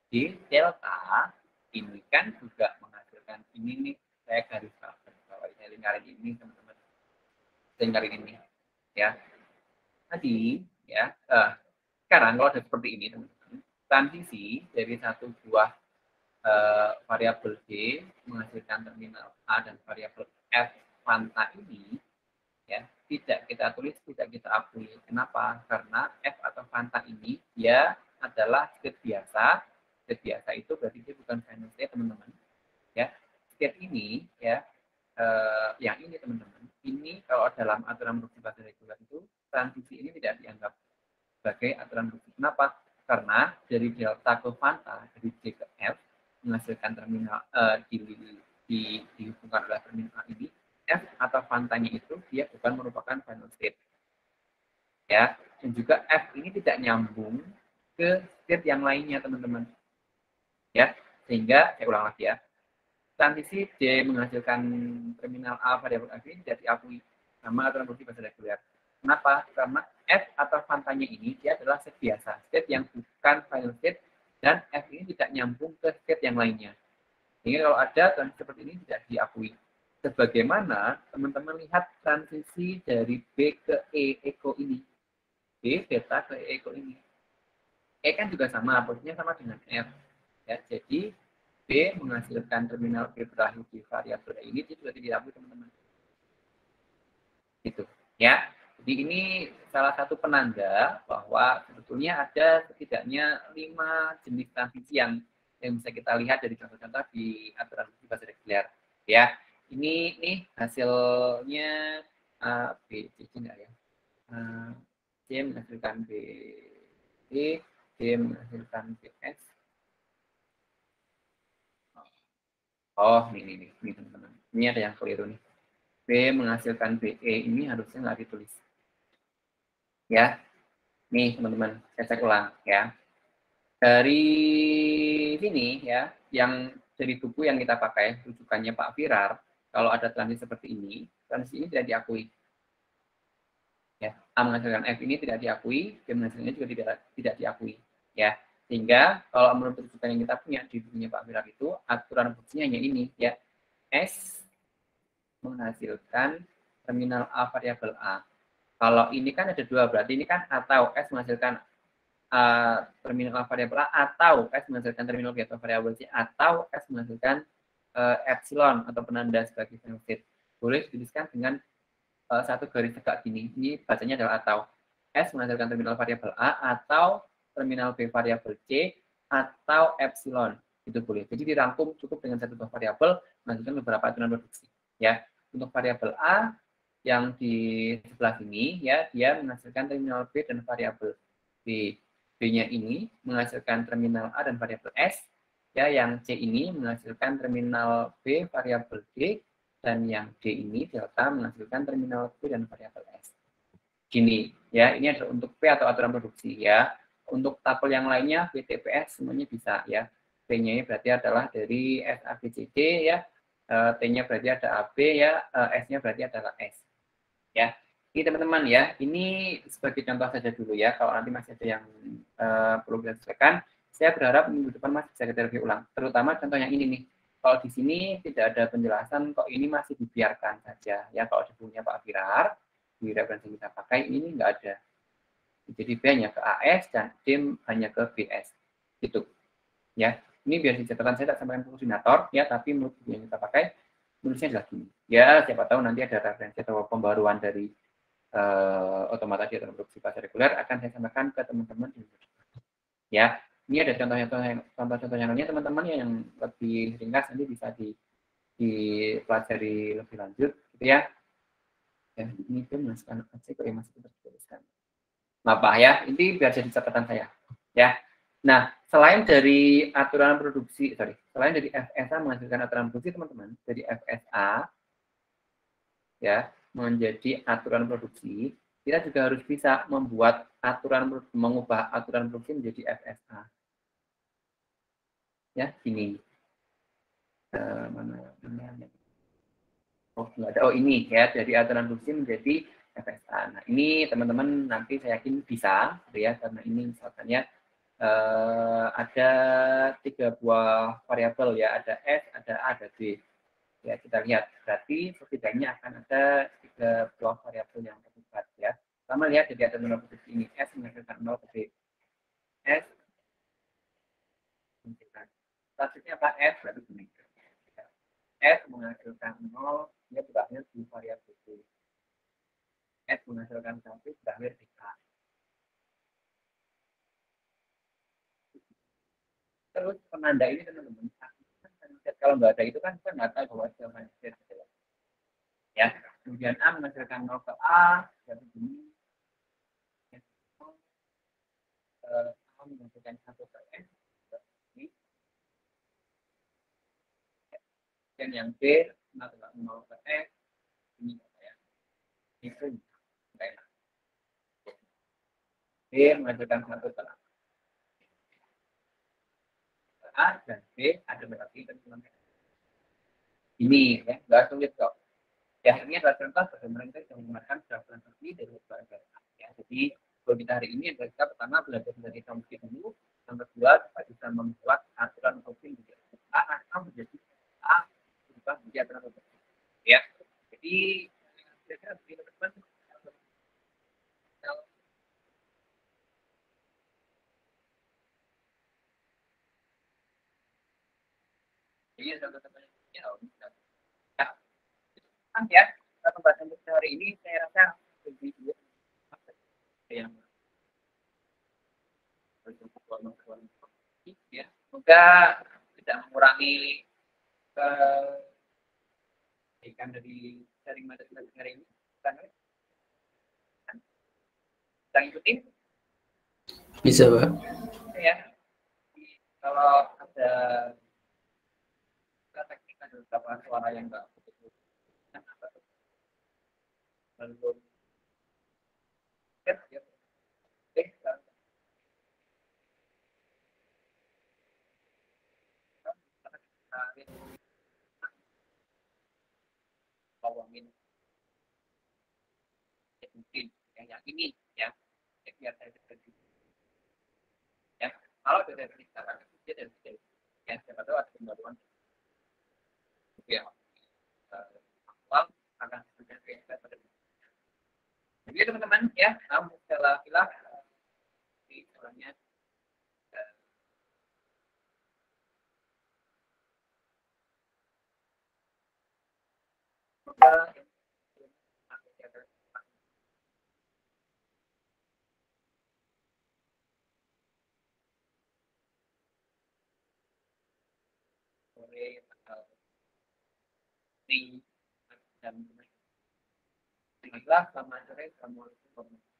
Di delta ini kan juga menghasilkan ini nih, saya garis bawah ini, lingkaran ini teman-teman, lingkaran ini ya. Tadi ya, sekarang kalau ada seperti ini teman-teman, transisi dari satu buah variabel D menghasilkan terminal A dan variabel F panta ini ya, tidak kita tulis, tidak kita akui. Kenapa? Karena F atau panta ini dia adalah state biasa. State biasa itu berarti dia bukan final state teman-teman. Ya, state ini ya, yang ini teman-teman. Ini kalau dalam aturan produksi bahasa reguler itu transisi ini tidak dianggap sebagai aturan produksi. Kenapa? Karena dari delta ke panta dari D ke F menghasilkan terminal dihubungkan oleh terminal ini. F atau pantanya itu dia bukan merupakan final state ya, dan juga F ini tidak nyambung ke state yang lainnya teman-teman ya, sehingga saya ulang lagi ya, transisi D menghasilkan terminal A variabel F ini tidak diakui sama aturan produksi bahasa reguler. Kenapa? Karena F atau pantanya ini dia adalah state biasa, state yang bukan final state, dan F ini tidak nyambung ke state yang lainnya. Sehingga kalau ada transisi seperti ini tidak diakui. sebagaimana teman-teman lihat transisi dari B ke E eko ini. B beta ke E eko ini. E kan juga sama, posisinya sama dengan F. Ya, jadi B menghasilkan terminal B berakhir di variabel E ini, itu juga tidak diakui teman-teman. Gitu, ya. Jadi ini salah satu penanda bahwa sebetulnya ada setidaknya 5 jenis transisi yang bisa kita lihat dari contoh-contoh di aturan bahasa reguler. Ya, ini nih hasilnya B, C enggak ya? C menghasilkan B, D menghasilkan BS. Oh, ini teman-teman. Ini ada yang keliru nih. B menghasilkan BE ini harusnya nggak ditulis. Ya, nih teman-teman, saya cek ulang ya. Dari sini ya, yang dari buku yang kita pakai, rujukannya Pak Firar, kalau ada transisi seperti ini, transisi ini tidak diakui. Ya, A menghasilkan F ini tidak diakui, B menghasilkannya juga tidak diakui. Ya, sehingga kalau menurut rujukan yang kita punya di bukunya Pak Firar itu, aturan fungsinya hanya ini ya, S menghasilkan terminal A variabel A. Kalau ini kan ada dua, berarti ini kan atau S menghasilkan terminal A variabel A, atau S menghasilkan terminal B atau variabel C, atau S menghasilkan epsilon atau penanda sebagai benefit. Boleh dituliskan dengan satu garis tegak gini. Ini bacanya adalah atau. S menghasilkan terminal variabel A, atau terminal B variabel C, atau epsilon. Itu boleh. Jadi dirangkum cukup dengan satu buah variabel, menghasilkan beberapa aturan produksi. Ya, untuk variabel A yang di sebelah sini ya, dia menghasilkan terminal B dan variabel B. B-nya ini menghasilkan terminal A dan variabel S. Ya, yang C ini menghasilkan terminal B variabel D, dan yang D ini delta menghasilkan terminal B dan variabel S. Gini ya, ini adalah untuk P atau aturan produksi ya. Untuk tabel yang lainnya BTPS semuanya bisa ya. P-nya berarti adalah dari SABCD ya. T-nya berarti ada AB ya, S-nya berarti adalah S. Ya, ini teman-teman ya, ini sebagai contoh saja dulu ya. Kalau nanti masih ada yang perlu kita selesaikan, saya berharap minggu depan masih bisa kita review ulang. Terutama contoh yang ini nih. Kalau di sini tidak ada penjelasan, kok ini masih dibiarkan saja. Ya, kalau di bukunya Pak Firar, di referensi kita pakai, ini nggak ada. Jadi B hanya ke AS dan D hanya ke BS. Gitu. Ya, ini biar di catatan saya tak sampaikan ke koordinator, ya, tapi menurut buku yang kita pakai, nulisnya adalah gini. Ya, siapa tahu nanti ada referensi atau pembaruan dari otomatis atau produksi pasar reguler akan saya sampaikan ke teman-teman. Ya, ini ada contoh-contoh yang lainnya teman-teman yang lebih ringkas nanti bisa dipelajari lebih lanjut, gitu ya. Ya, ini pun masih tertuliskan. Apa ya? Ini biar jadi catatan saya. Ya. Nah, selain dari aturan produksi, selain dari FSA menghasilkan aturan produksi, teman-teman, dari FSA ya menjadi aturan produksi, kita juga harus bisa membuat mengubah aturan produksi menjadi FSA. Ya, gini. Oh, enggak ada. Oh, ini ya, dari aturan produksi menjadi FSA. Nah, ini teman-teman nanti saya yakin bisa, ya, karena ini misalkannya ada 3 buah variabel ya, ada S, ada A, ada B. Ya, kita lihat berarti setidaknya akan ada 3 buah variabel yang terlibat ya. Sama lihat jadi ada 0 ke ini, S menghasilkan 0 ke B. S menghasilkan. Statusnya apa? S berarti ini. S menghasilkan 0, dia berakhir di variabel B. S menghasilkan 1, berakhir di A. Terus penanda ini teman-teman, kalau nggak ada itu kan kita nggak tahu bahwa itu mindset. Ya, kemudian A menghasilkan 0 ke A, jadi ini A menghasilkan 1 ke S, dan yang B menghasilkan 0 ke S, ini ya, itu enak. B menghasilkan 1 ke A dan B ada berarti teman-teman. Ini ya, nggak sulit kok. Ya, ini adalah contoh bagaimana kita bisa menggunakan gerakan seperti dari berbagai ya. Jadi kalau kita hari ini adalah kita pertama belajar dari fungsi dulu, yang kedua kita bisa membuat aturan fungsi menjadi A atau menjadi A berubah menjadi aturan fungsi. Ya, kira-kira begini teman. Iya, teman-teman. Ya, ya, pembahasan kita hari ini saya rasa lebih yang ya, semoga tidak mengurangi kebaikan dari sharing materi hari ini. Kita ikutin Bisa, Pak. ya. Kalau ada teknik, ada beberapa suara yang enggak betul. Lalu bawangin mungkin yang ini ya biar saya terkejut ya kalau sudah ceritakan dia dan ya siapa tahu ada pembaruan ya awal akan sudah kita pada jadi teman-teman ya kamu setelah pilah di orangnya dan selamat sore, assalamualaikum warahmatullahi wabarakatuh.